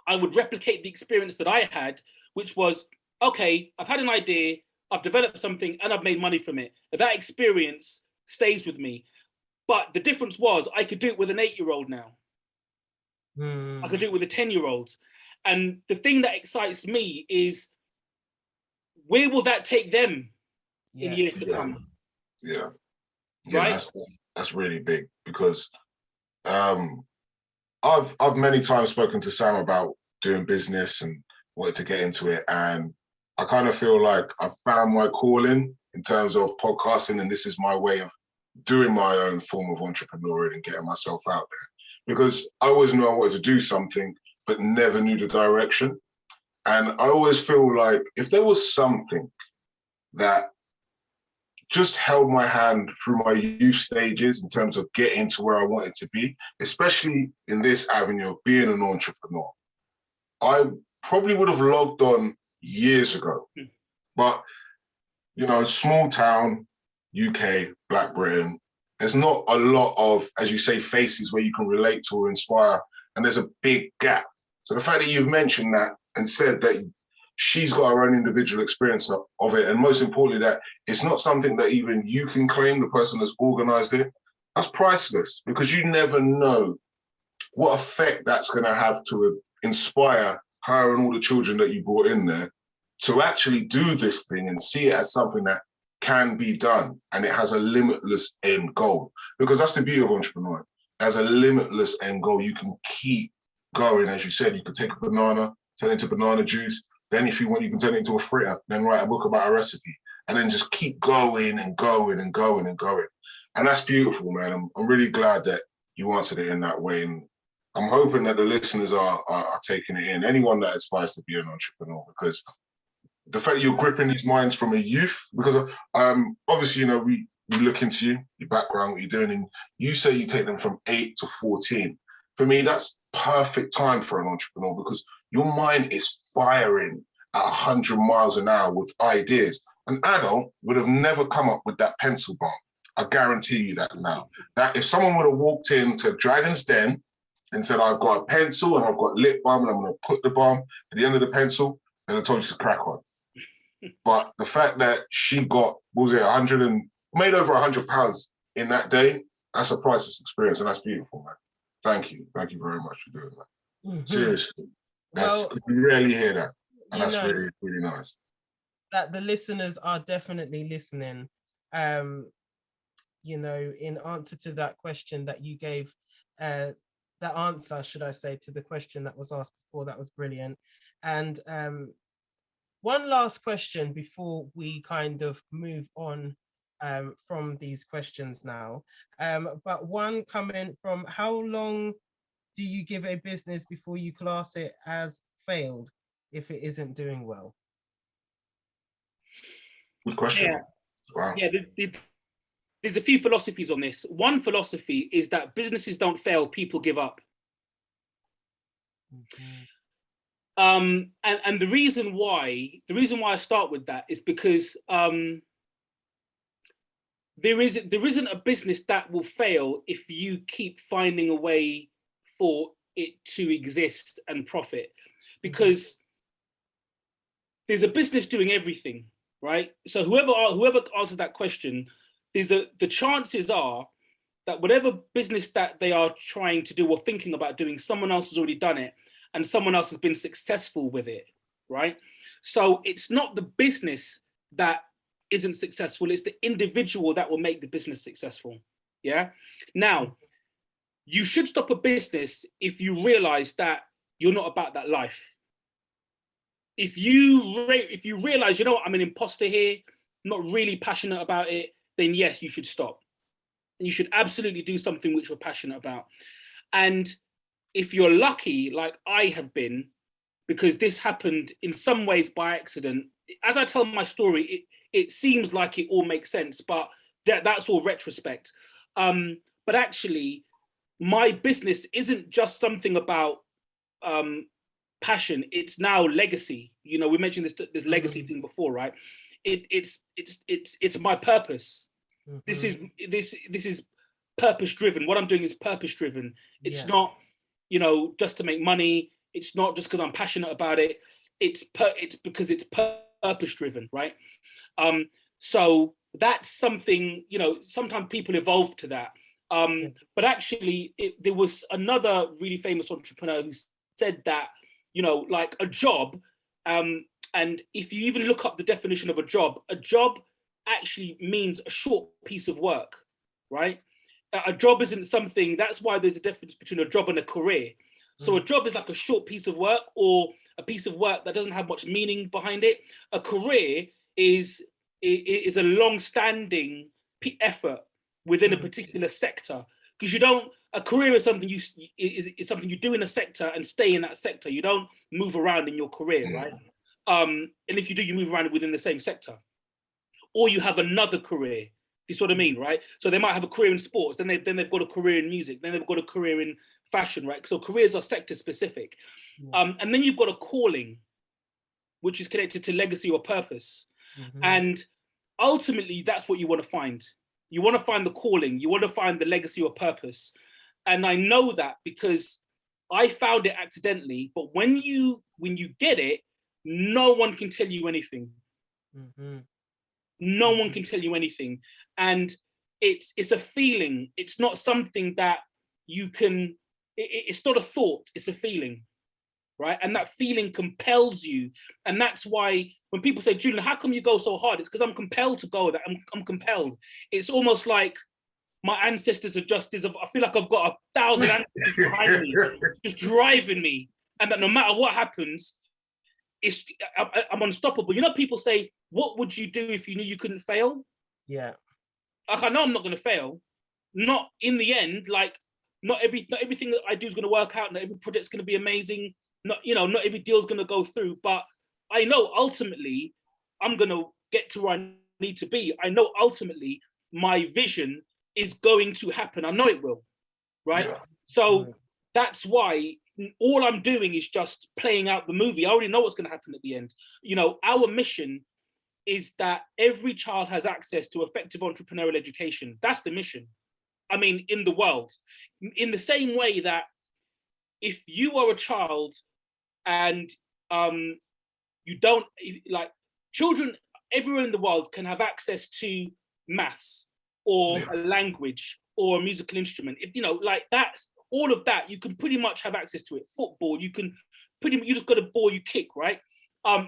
I would replicate the experience that I had, which was, okay, I've had an idea, I've developed something and I've made money from it. That experience stays with me. But the difference was I could do it with an 8-year-old now. I could do it with a 10-year-old. And the thing that excites me is where will that take them in years to come? Yeah, right? That's really big because I've many times spoken to Sam about doing business and wanted to get into it. And I kind of feel like I've found my calling in terms of podcasting, and this is my way of doing my own form of entrepreneuring and getting myself out there. Because I always knew I wanted to do something, but never knew the direction. And I always feel like if there was something that just held my hand through my youth stages in terms of getting to where I wanted to be, especially in this avenue of being an entrepreneur, I probably would have logged on years ago. But, you know, small town, UK, Black Britain, there's not a lot of, as you say, faces where you can relate to or inspire, and there's a big gap. So the fact that you've mentioned that and said that she's got her own individual experience of it, and most importantly, that it's not something that even you can claim, the person that's organized it, that's priceless, because you never know what effect that's going to have to inspire her and all the children that you brought in there to actually do this thing and see it as something that can be done, and it has a limitless end goal. Because that's the beauty of entrepreneur. It has a limitless end goal. You can keep going. As you said, you could take a banana, turn it into banana juice. Then if you want, you can turn it into a fritter, then write a book about a recipe, and then just keep going and going and going and going. And that's beautiful, man. I'm really glad that you answered it in that way. And I'm hoping that the listeners are taking it in. Anyone that aspires to be an entrepreneur, because the fact that you're gripping these minds from a youth, because obviously, you know, we look into you, your background, what you're doing, and you say you take them from 8 to 14. For me, that's perfect time for an entrepreneur, because your mind is firing at 100 miles an hour with ideas. An adult would have never come up with that pencil bomb. I guarantee you that now. That if someone would have walked into Dragon's Den and said, I've got a pencil and I've got lip balm and I'm going to put the bomb at the end of the pencil, then I told you to crack on. But the fact that she got, what was it, 100 and made over £100 in that day, that's a priceless experience, and that's beautiful, man. Thank you very much for doing that. Seriously, you rarely hear that, and that's really, really nice. That the listeners are definitely listening. You know, in answer to that question that you gave, that answer, should I say, to the question that was asked before, that was brilliant. And one last question before we kind of move on from these questions now. But one comment from, how long do you give a business before you class it as failed if it isn't doing well? Good question. Yeah. Wow. Yeah, there's a few philosophies on this. One philosophy is that businesses don't fail, people give up. And the reason why I start with that is because there isn't a business that will fail if you keep finding a way for it to exist and profit, because there's a business doing everything, right? So whoever answers that question, the chances are that whatever business that they are trying to do or thinking about doing, someone else has already done it and someone else has been successful with it, right? So it's not the business that isn't successful, it's the individual that will make the business successful. Yeah. Now, you should stop a business if you realize that you're not about that life. If you realize, you know what, I'm an imposter here, I'm not really passionate about it, then yes, you should stop. And you should absolutely do something which you're passionate about. And if you're lucky, like I have been, because this happened in some ways by accident, as I tell my story, it seems like it all makes sense, but that's all retrospect. But actually, my business isn't just something about passion, it's now legacy. You know, we mentioned this legacy thing before, right? It's my purpose. This is purpose driven. What I'm doing is purpose driven. It's not, you know, just to make money. It's not just because I'm passionate about it. It's because it's purpose driven, right? So that's something, you know, sometimes people evolve to that. But actually, there was another really famous entrepreneur who said that, you know, like a job, and if you even look up the definition of a job actually means a short piece of work, right? A job isn't something, that's why there's a difference between a job and a career. So a job is like a short piece of work, or a piece of work that doesn't have much meaning behind it. A career is a long-standing effort within a particular sector, because a career is something is something you do in a sector and stay in that sector. You don't move around in your career, right? And if you do, you move around within the same sector, or you have another career. You see what I mean, right? So they might have a career in sports, then they've got a career in music, then they've got a career in fashion, right? So careers are sector specific. And then you've got a calling, which is connected to legacy or purpose. And ultimately, that's what you want to find. You want to find the calling, you want to find the legacy or purpose. And I know that because I found it accidentally, but when you get it, no one can tell you anything. No one can tell you anything. And it's a feeling. It's not something that you can, it's not a thought, it's a feeling, right? And that feeling compels you. And that's why when people say, Julian, how come you go so hard? It's because I'm compelled to go there. I'm compelled. It's almost like my ancestors are just, I feel like I've got 1,000 ancestors behind me, just driving me. And that no matter what happens, I'm unstoppable. You know, people say, what would you do if you knew you couldn't fail? Yeah. Like, I know I'm not going to fail. Not in the end, like, not everything that I do is going to work out. Not every project's going to be amazing. Not every deal's going to go through. But I know ultimately I'm going to get to where I need to be. I know ultimately my vision is going to happen. I know it will, right? Yeah. So that's why all I'm doing is just playing out the movie. I already know what's going to happen at the end. You know, our mission is that every child has access to effective entrepreneurial education. That's the mission. I mean, in the world, in the same way that if you are a child and you don't, like, children everywhere in the world can have access to maths or a language or a musical instrument. If, you know, like, that's all of that, you can pretty much have access to it. Football, you just got a ball, you kick, right?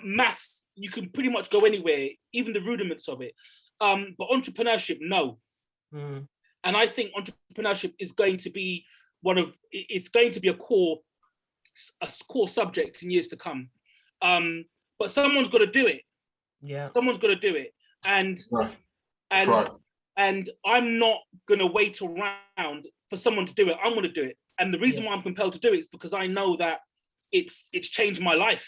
Maths, you can pretty much go anywhere, even the rudiments of it. But entrepreneurship, no. And I think entrepreneurship is going to be a core subject in years to come. But someone's got to do it. Yeah. Someone's got to do it. And That's right. and I'm not gonna wait around for someone to do it. I'm gonna do it. And the reason why I'm compelled to do it is because I know that it's changed my life,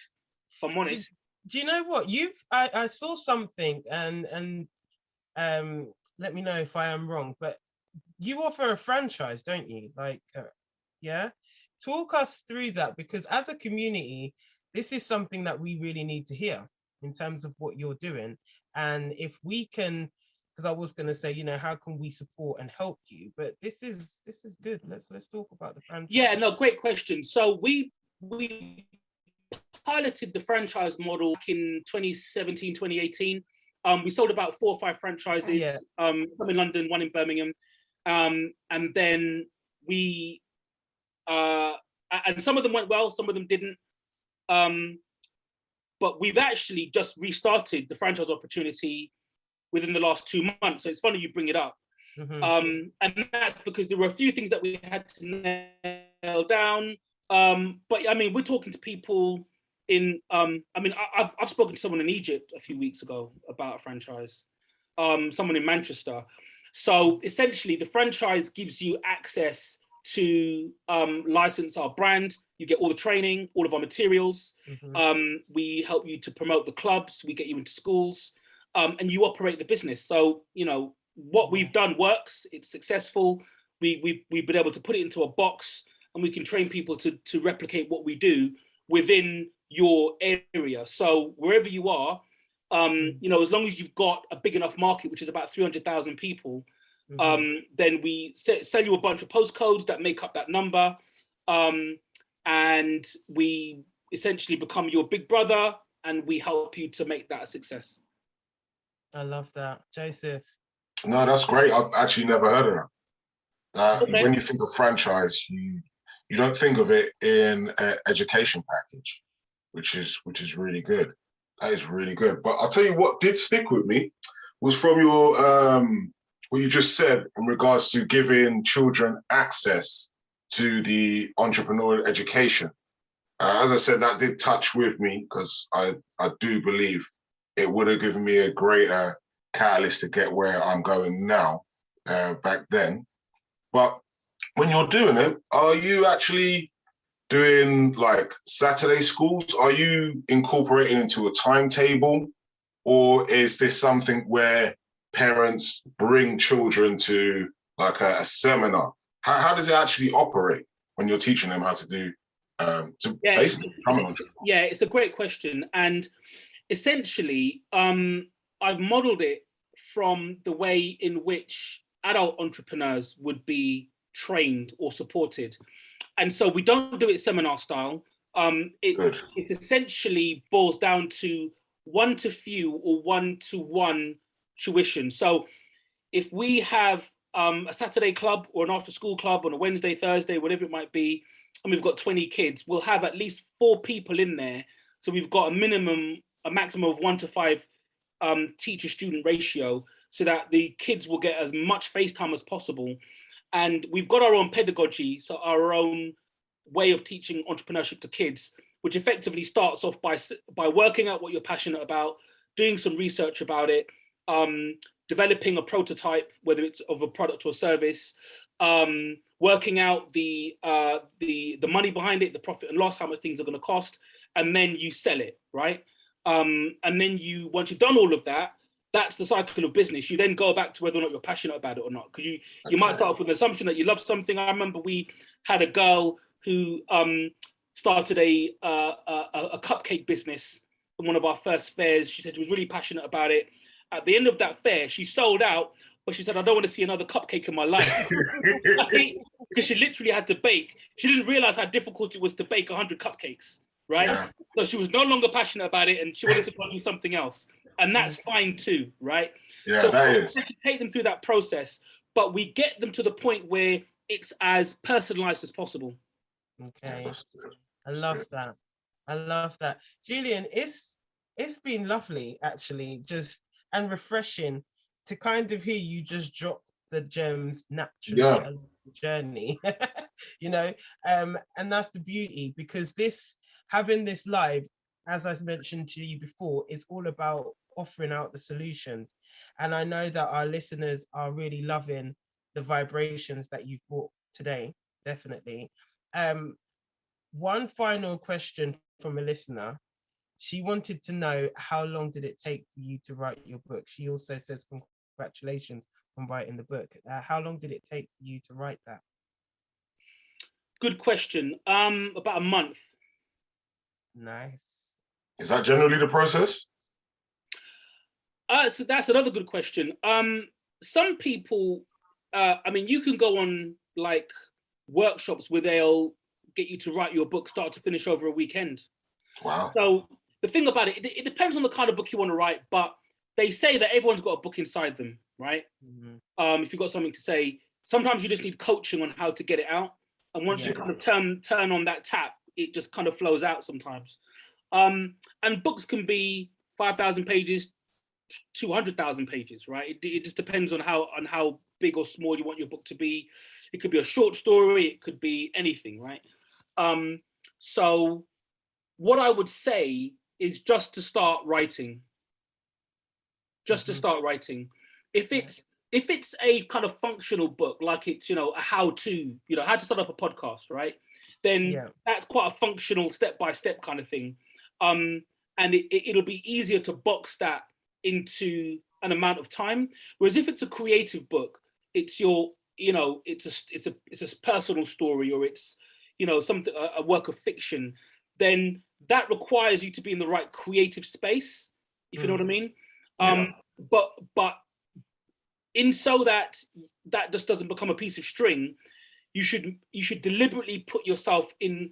if I'm honest. Do you know what? I saw something, and let me know if I am wrong, but you offer a franchise, don't you? Like, yeah? Talk us through that, because as a community, this is something that we really need to hear in terms of what you're doing. And if we can, because I was going to say, how can we support and help you? But this is good. Let's talk about the franchise. Yeah, no, great question. So we piloted the franchise model in 2017, 2018. We sold about 4 or 5 franchises, some in London, one in Birmingham. And then we, and some of them went well, some of them didn't. But we've actually just restarted the franchise opportunity within the last 2 months. So it's funny you bring it up. And that's because there were a few things that we had to nail down. But I mean, we're talking to people in, I've spoken to someone in Egypt a few weeks ago about a franchise, someone in Manchester. So essentially the franchise gives you access to license our brand. You get all the training, all of our materials. We help you to promote the clubs. We get you into schools, and you operate the business. So, what we've done works. It's successful. We've been able to put it into a box, and we can train people to replicate what we do within your area. So wherever you are, as long as you've got a big enough market, which is about 300,000 people, then we sell you a bunch of postcodes that make up that number. And we essentially become your big brother, and we help you to make that a success. I love that. Joseph? No, that's great. I've actually never heard of that. When you think of franchise, you don't think of it in an education package, which is really good. That is really good. But I'll tell you what did stick with me was from your what you just said in regards to giving children access to the entrepreneurial education. As I said, that did touch with me, because I do believe it would have given me a greater catalyst to get where I'm going now, back then. But when you're doing it, are you actually doing like Saturday schools? Are you incorporating into a timetable? Or is this something where parents bring children to like a seminar? How does it actually operate when you're teaching them how to do, basically become an entrepreneur? Yeah, it's a great question. And essentially, I've modeled it from the way in which adult entrepreneurs would be trained or supported. And so we don't do it seminar style. It essentially boils down to one-to-few or one-to-one tuition. So if we have a Saturday club or an after-school club on a Wednesday, Thursday, whatever it might be, and we've got 20 kids, we'll have at least 4 people in there. So we've got a maximum of 1 to 5 teacher-student ratio, so that the kids will get as much face time as possible. And we've got our own pedagogy, so our own way of teaching entrepreneurship to kids, which effectively starts off by working out what you're passionate about, doing some research about it, developing a prototype, whether it's of a product or service, working out the money behind it, the profit and loss, how much things are going to cost, and then you sell it, right? And then once you've done all of that, that's the cycle of business. You then go back to whether or not you're passionate about it or not, because you might start off with an assumption that you love something. I remember we had a girl who started a cupcake business in one of our first fairs. She said she was really passionate about it. At the end of that fair, she sold out, but she said, I don't want to see another cupcake in my life. Because she literally had to bake. She didn't realize how difficult it was to bake 100 cupcakes, right? Yeah. So she was no longer passionate about it, and she wanted to go do something else. And that's fine too, right? Yeah, so that is. We take them through that process, but we get them to the point where it's as personalized as possible. Okay, I love that. I love that. Julian, it's been lovely, actually, and refreshing to kind of hear you just drop the gems naturally along the journey, and that's the beauty, because having this live, as I mentioned to you before, is all about offering out the solutions. And I know that our listeners are really loving the vibrations that you've brought today, definitely. One final question from a listener. She wanted to know, how long did it take for you to write your book? She also says congratulations on writing the book. How long did it take for you to write that? Good question. About a month. Nice. Is that generally the process? So that's another good question. Some people, I mean, you can go on like workshops where they'll get you to write your book start to finish over a weekend. Wow. So the thing about it, it depends on the kind of book you want to write, but they say that everyone's got a book inside them, right? Mm-hmm. If you've got something to say, sometimes you just need coaching on how to get it out. And once you kind of turn on that tap, it just kind of flows out sometimes. And books can be 5,000 pages, 200,000 pages, right? It just depends on how big or small you want your book to be. It could be a short story, it could be anything, right? So what I would say is just to start writing. Just to start writing. If it's a kind of functional book, like it's, a how-to, how to start up a podcast, right? Then that's quite a functional step-by-step kind of thing. And it'll be easier to box that into an amount of time. Whereas if it's a creative book, it's it's a personal story, or it's, something, a work of fiction, then that requires you to be in the right creative space, if you know what I mean. But in so that just doesn't become a piece of string, you should deliberately put yourself in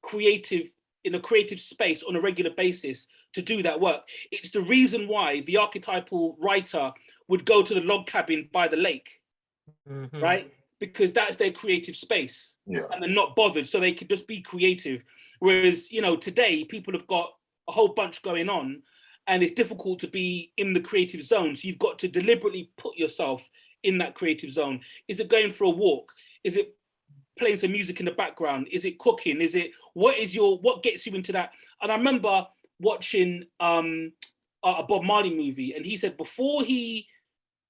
a creative space on a regular basis to do that work. It's the reason why the archetypal writer would go to the log cabin by the lake, right? Because that's their creative space, and they're not bothered, so they can just be creative. Whereas, today people have got a whole bunch going on, and it's difficult to be in the creative zone. So you've got to deliberately put yourself in that creative zone. Is it going for a walk? Is it playing some music in the background? Is it cooking? What gets you into that? And I remember watching a Bob Marley movie, and he said before he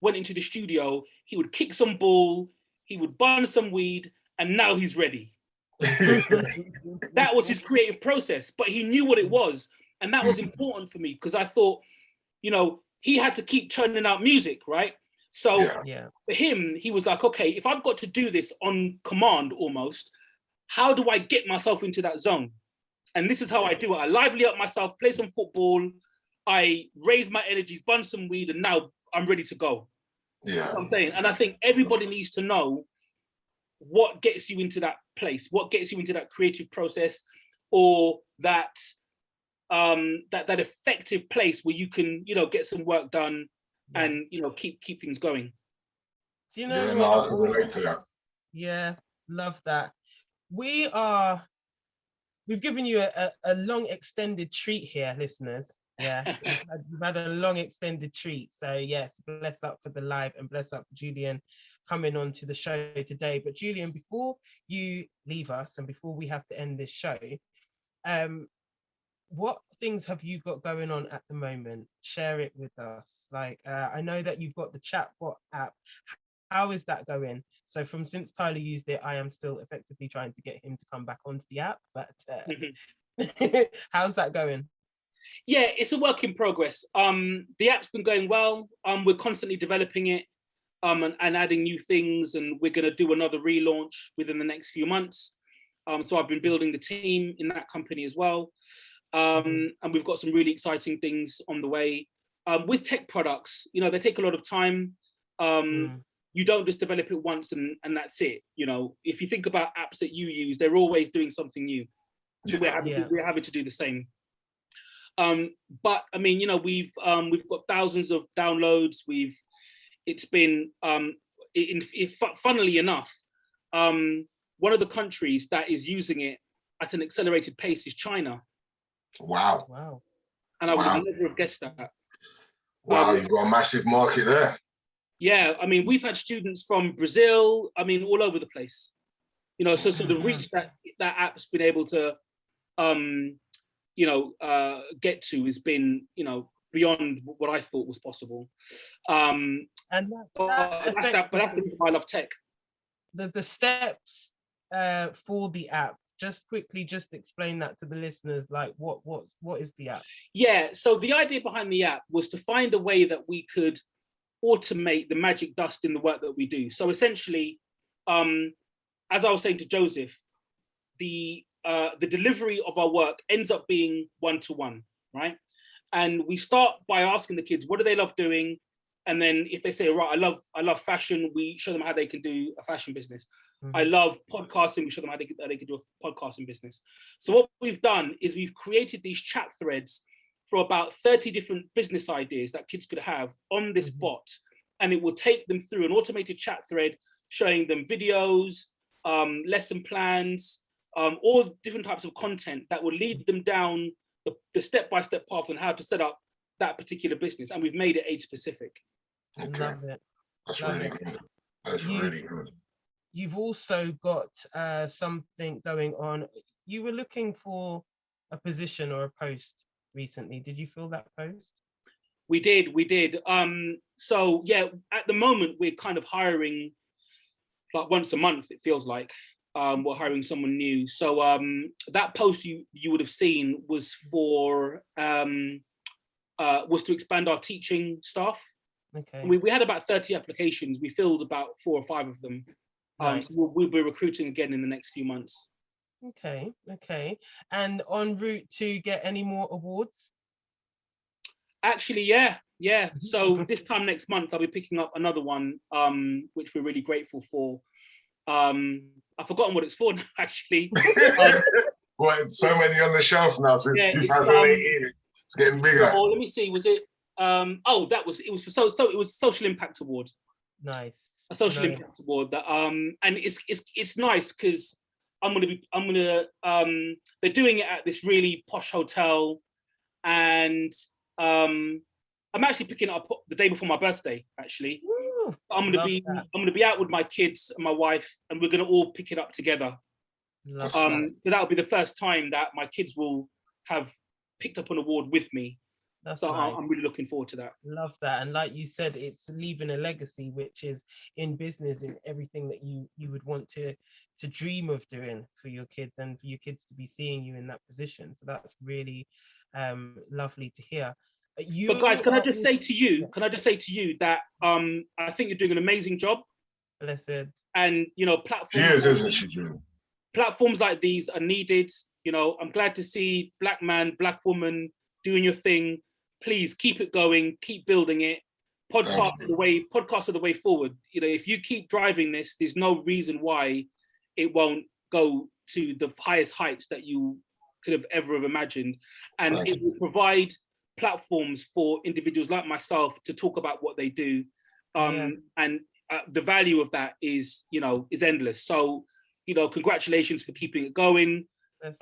went into the studio, he would kick some ball, he would burn some weed, and now he's ready. That was his creative process, but he knew what it was. And that was important for me, because I thought, he had to keep churning out music, right? So for him, he was like, okay, if I've got to do this on command almost, how do I get myself into that zone? And this is how I do it. I lively up myself, play some football, I raise my energies, burn some weed, and now I'm ready to go. Yeah. That's what I'm saying. And I think everybody needs to know what gets you into that place, what gets you into that creative process, or that effective place where you can, get some work done and, keep things going. Do you know what? I can relate to that. Yeah, love that. We've given you a long extended treat here, listeners. Yeah, we've had a long extended treat. So yes, bless up for the live, and bless up for Julian coming on to the show today. But Julian, before you leave us and before we have to end this show, what things have you got going on at the moment? Share it with us. Like, I know that you've got the chatbot app. How is that going? So since Tyler used it, I am still effectively trying to get him to come back onto the app. But how's that going? Yeah, it's a work in progress. The app's been going well. We're constantly developing it and adding new things, and we're going to do another relaunch within the next few months. So I've been building the team in that company as well. And we've got some really exciting things on the way. With tech products, they take a lot of time. You don't just develop it once and that's it. If you think about apps that you use, they're always doing something new. So we're having to do the same. But I mean, we've got thousands of downloads. It's been funnily enough, one of the countries that is using it at an accelerated pace is China. Wow. And I would have never have guessed that. Wow, you've got a massive market there. Yeah, I mean, we've had students from Brazil, I mean, all over the place. So the reach that app's been able to get to has been, beyond what I thought was possible. And that's the reason why I love tech. The steps for the app, just quickly, just explain that to the listeners. Like, what is the app? Yeah, so the idea behind the app was to find a way that we could automate the magic dust in the work that we do. So essentially, as I was saying to Joseph, the delivery of our work ends up being one-to-one, right? And we start by asking the kids, what do they love doing? And then if they say, right, I love fashion, we show them how they can do a fashion business. Mm-hmm. I love podcasting, we show them how they can do a podcasting business. So what we've done is we've created these chat threads for about 30 different business ideas that kids could have on this mm-hmm. bot. And it will take them through an automated chat thread, showing them videos, lesson plans, all different types of content that will lead them down the step-by-step path on how to set up that particular business. And we've made it age specific. Okay. Love it. That's really good. That's really good. You've also got something going on. You were looking for a position or a post recently. Did you fill that post? We did. So yeah, at the moment we're kind of hiring like once a month, it feels like. We're hiring someone new. So that post you would have seen was for was to expand our teaching staff. Okay. We had about 30 applications. We filled about 4 or 5 of them. Nice. So we'll be recruiting again in the next few months. Okay. And en route to get any more awards? Actually, yeah. So this time next month, I'll be picking up another one, which we're really grateful for. I've forgotten what it's for now, actually. Well, so many on the shelf now since 2018. It's getting bigger. So, let me see. Was it? It was Social Impact Award. Nice. A Social Impact Award. That and it's nice because they're doing it at this really posh hotel, and I'm actually picking it up the day before my birthday. Actually, Ooh, I'm gonna be out with my kids and my wife, and we're gonna all pick it up together. So that'll be the first time that my kids will have picked up an award with me. So nice. I'm really looking forward to that. Love that. And like you said, it's leaving a legacy, which is in business, in everything that you would want to dream of doing for your kids, and for your kids to be seeing you in that position. So that's really lovely to hear. But guys, can I just say to you that I think you're doing an amazing job. Blessed. And platforms. She is, isn't she, Julian? Platforms like these are needed. I'm glad to see Black man, Black woman doing your thing. Please keep it going, keep building it. Podcasts are the way forward. If you keep driving this, there's no reason why it won't go to the highest heights that you could have ever imagined. And it will provide platforms for individuals like myself to talk about what they do. And the value of that is endless. So, congratulations for keeping it going.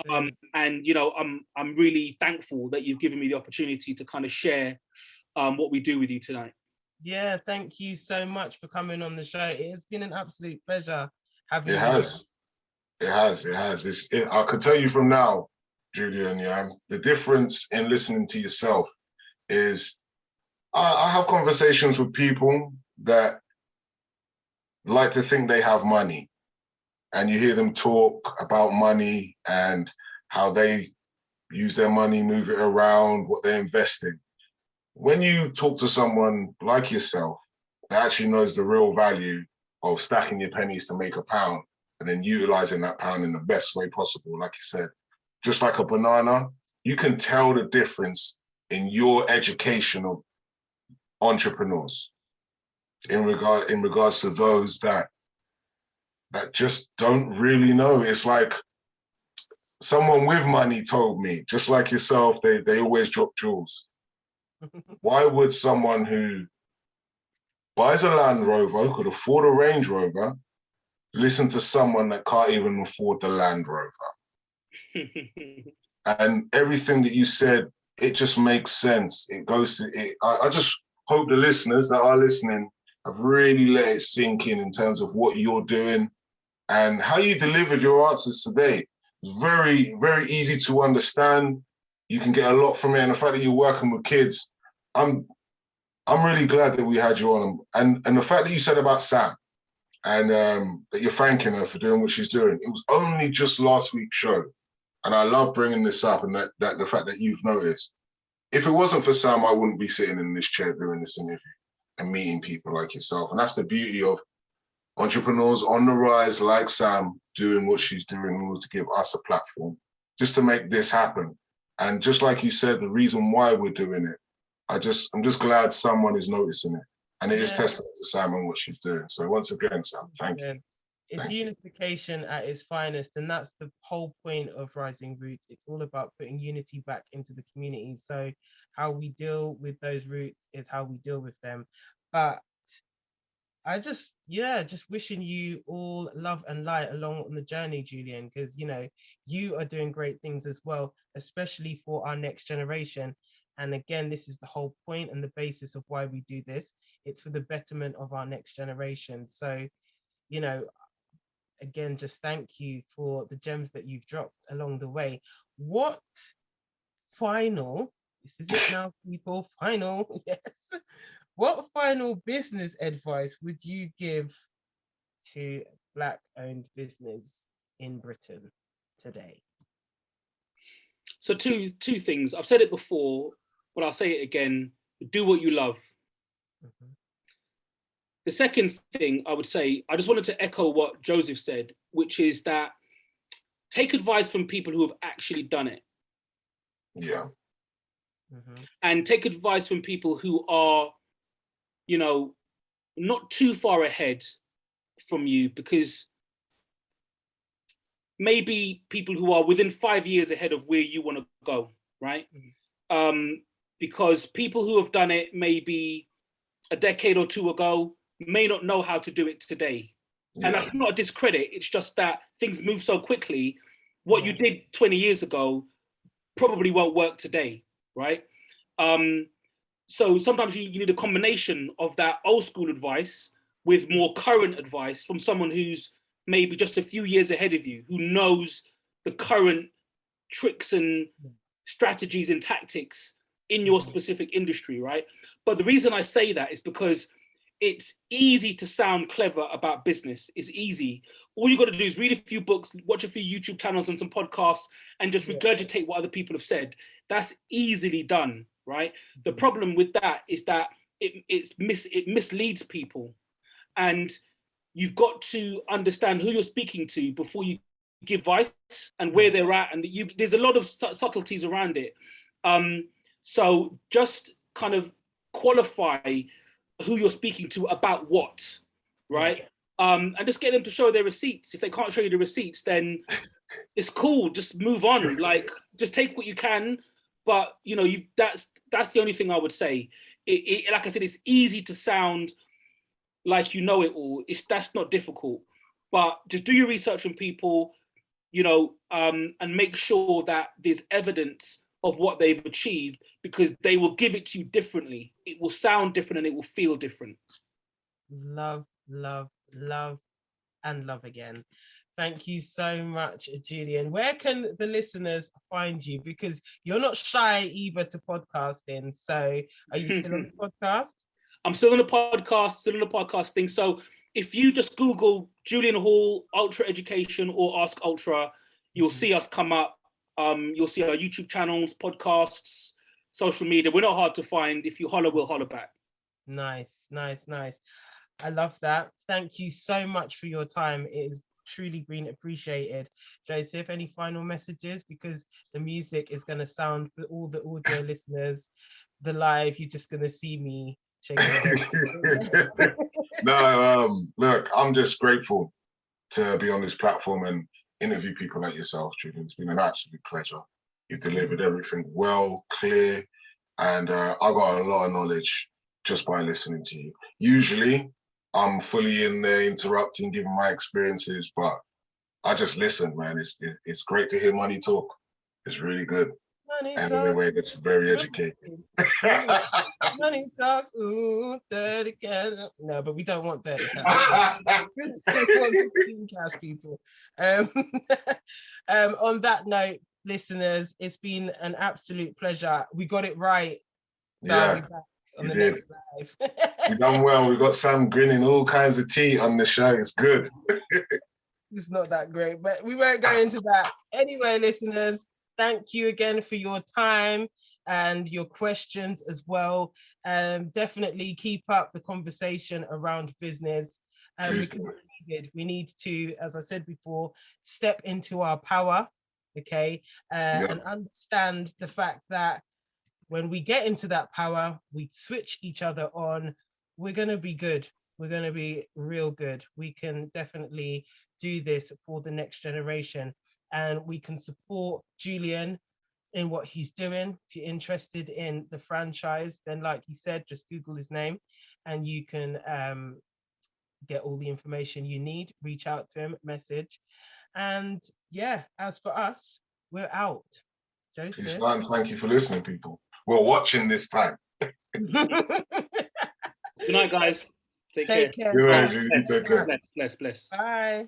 And I'm really thankful that you've given me the opportunity to kind of share what we do with you tonight. Yeah, thank you so much for coming on the show. It has been an absolute pleasure having you. It has. I could tell you from now, Julian, the difference in listening to yourself is I have conversations with people that like to think they have money. And you hear them talk about money and how they use their money, move it around, what they invest in. When you talk to someone like yourself that actually knows the real value of stacking your pennies to make a pound and then utilizing that pound in the best way possible, like you said, just like a banana, you can tell the difference in your education of entrepreneurs in regards to those that just don't really know. It's like someone with money told me, just like yourself, they always drop jewels. Why would someone who buys a Land Rover, who could afford a Range Rover, listen to someone that can't even afford the Land Rover? And everything that you said, it just makes sense. It goes to it. I just hope the listeners that are listening have really let it sink in terms of what you're doing and how you delivered your answers today. It's very, very easy to understand. You can get a lot from it. And the fact that you're working with kids, I'm really glad that we had you on, and the fact that you said about Sam, and that you're thanking her for doing what she's doing. It was only just last week's show, and I love bringing this up, and that the fact that you've noticed. If it wasn't for Sam, I wouldn't be sitting in this chair doing this interview and meeting people like yourself. And that's the beauty of entrepreneurs on the rise like Sam doing what she's doing in order to give us a platform just to make this happen. And just like you said, the reason why we're doing it, I'm just glad someone is noticing it. And it is testament to Sam and what she's doing. So once again, Sam, thank you. It's unification at its finest, and that's the whole point of Rising Rootz. It's all about putting unity back into the community. So how we deal with those roots is how we deal with them. But I just wishing you all love and light along on the journey, Julian, because, you know, you are doing great things as well, especially for our next generation. And again, this is the whole point and the basis of why we do this. It's for the betterment of our next generation. So, you know, again, just thank you for the gems that you've dropped along the way. What final, this is it now, people, final, yes. What final business advice would you give to Black-owned business in Britain today? So two things. I've said it before, but I'll say it again. Do what you love. Mm-hmm. The second thing I would say, I just wanted to echo what Joseph said, which is that take advice from people who have actually done it. Yeah. Mm-hmm. And take advice from people who are, you know, not too far ahead from you, because maybe people who are within 5 years ahead of where you want to go, right? Mm-hmm. Because people who have done it maybe a decade or two ago may not know how to do it today. Yeah. And that's not a discredit, it's just that things move so quickly. What you did 20 years ago probably won't work today, right? So sometimes you need a combination of that old school advice with more current advice from someone who's maybe just a few years ahead of you, who knows the current tricks and strategies and tactics in your specific industry, right? But the reason I say that is because it's easy to sound clever about business. It's easy. All you got to do is read a few books, watch a few YouTube channels and some podcasts, and just regurgitate what other people have said. That's easily done, right? The problem with that is that it misleads people, and you've got to understand who you're speaking to before you give advice and where they're at, and there's a lot of subtleties around it. So just kind of qualify who you're speaking to about what, right? And just get them to show their receipts. If they can't show you the receipts, then it's cool. Just move on. Like, just take what you can. But you know, that's the only thing I would say. Like I said, it's easy to sound like you know it all. That's not difficult. But just do your research on people, you know, and make sure that there's evidence of what they've achieved, because they will give it to you differently. It will sound different and it will feel different. Love, love, love, and love again. Thank you so much, Julian. Where can the listeners find you? Because you're not shy either to podcasting. So are you still on the podcast? I'm still on the podcast thing. So if you just Google Julian Hall, Ultra Education or Ask Ultra, you'll see us come up. You'll see our YouTube channels, podcasts, social media. We're not hard to find. If you holler, we'll holler back. Nice, nice, nice. I love that. Thank you so much for your time. It has truly been appreciated. Joseph, any final messages? Because the music is going to sound for all the audio listeners. The live, you're just going to see me shaking my head. No, look, I'm just grateful to be on this platform and interview people like yourself, Julian. It's been an absolute pleasure. You've delivered everything well, clear, and I got a lot of knowledge just by listening to you. Usually, I'm fully in there interrupting, giving my experiences, but I just listen, man. It's great to hear money talk. It's really good. Money and talk. in a way that's very educated. Money talks, ooh, 30 cash. No, but we don't want 30 cash. We want 16 cash, people. On that note, listeners, it's been an absolute pleasure. We got it right. So I'll be back on the next live. You done well. We got Sam grinning all kinds of tea on the show. It's good. It's not that great, but we won't go into that. Anyway, listeners, thank you again for your time and your questions as well. Definitely keep up the conversation around business. Because we need to, as I said before, step into our power, okay? And understand the fact that when we get into that power, we switch each other on, we're going to be good. We're going to be real good. We can definitely do this for the next generation, and we can support Julian in what he's doing. If you're interested in the franchise, then like he said, just Google his name and you can get all the information you need. Reach out to him, message. And yeah, as for us, we're out. Joseph. Thank you for listening, people. We're watching this time. Good night, guys. Take care. Good night, Julie. Take care. Bless. Bye.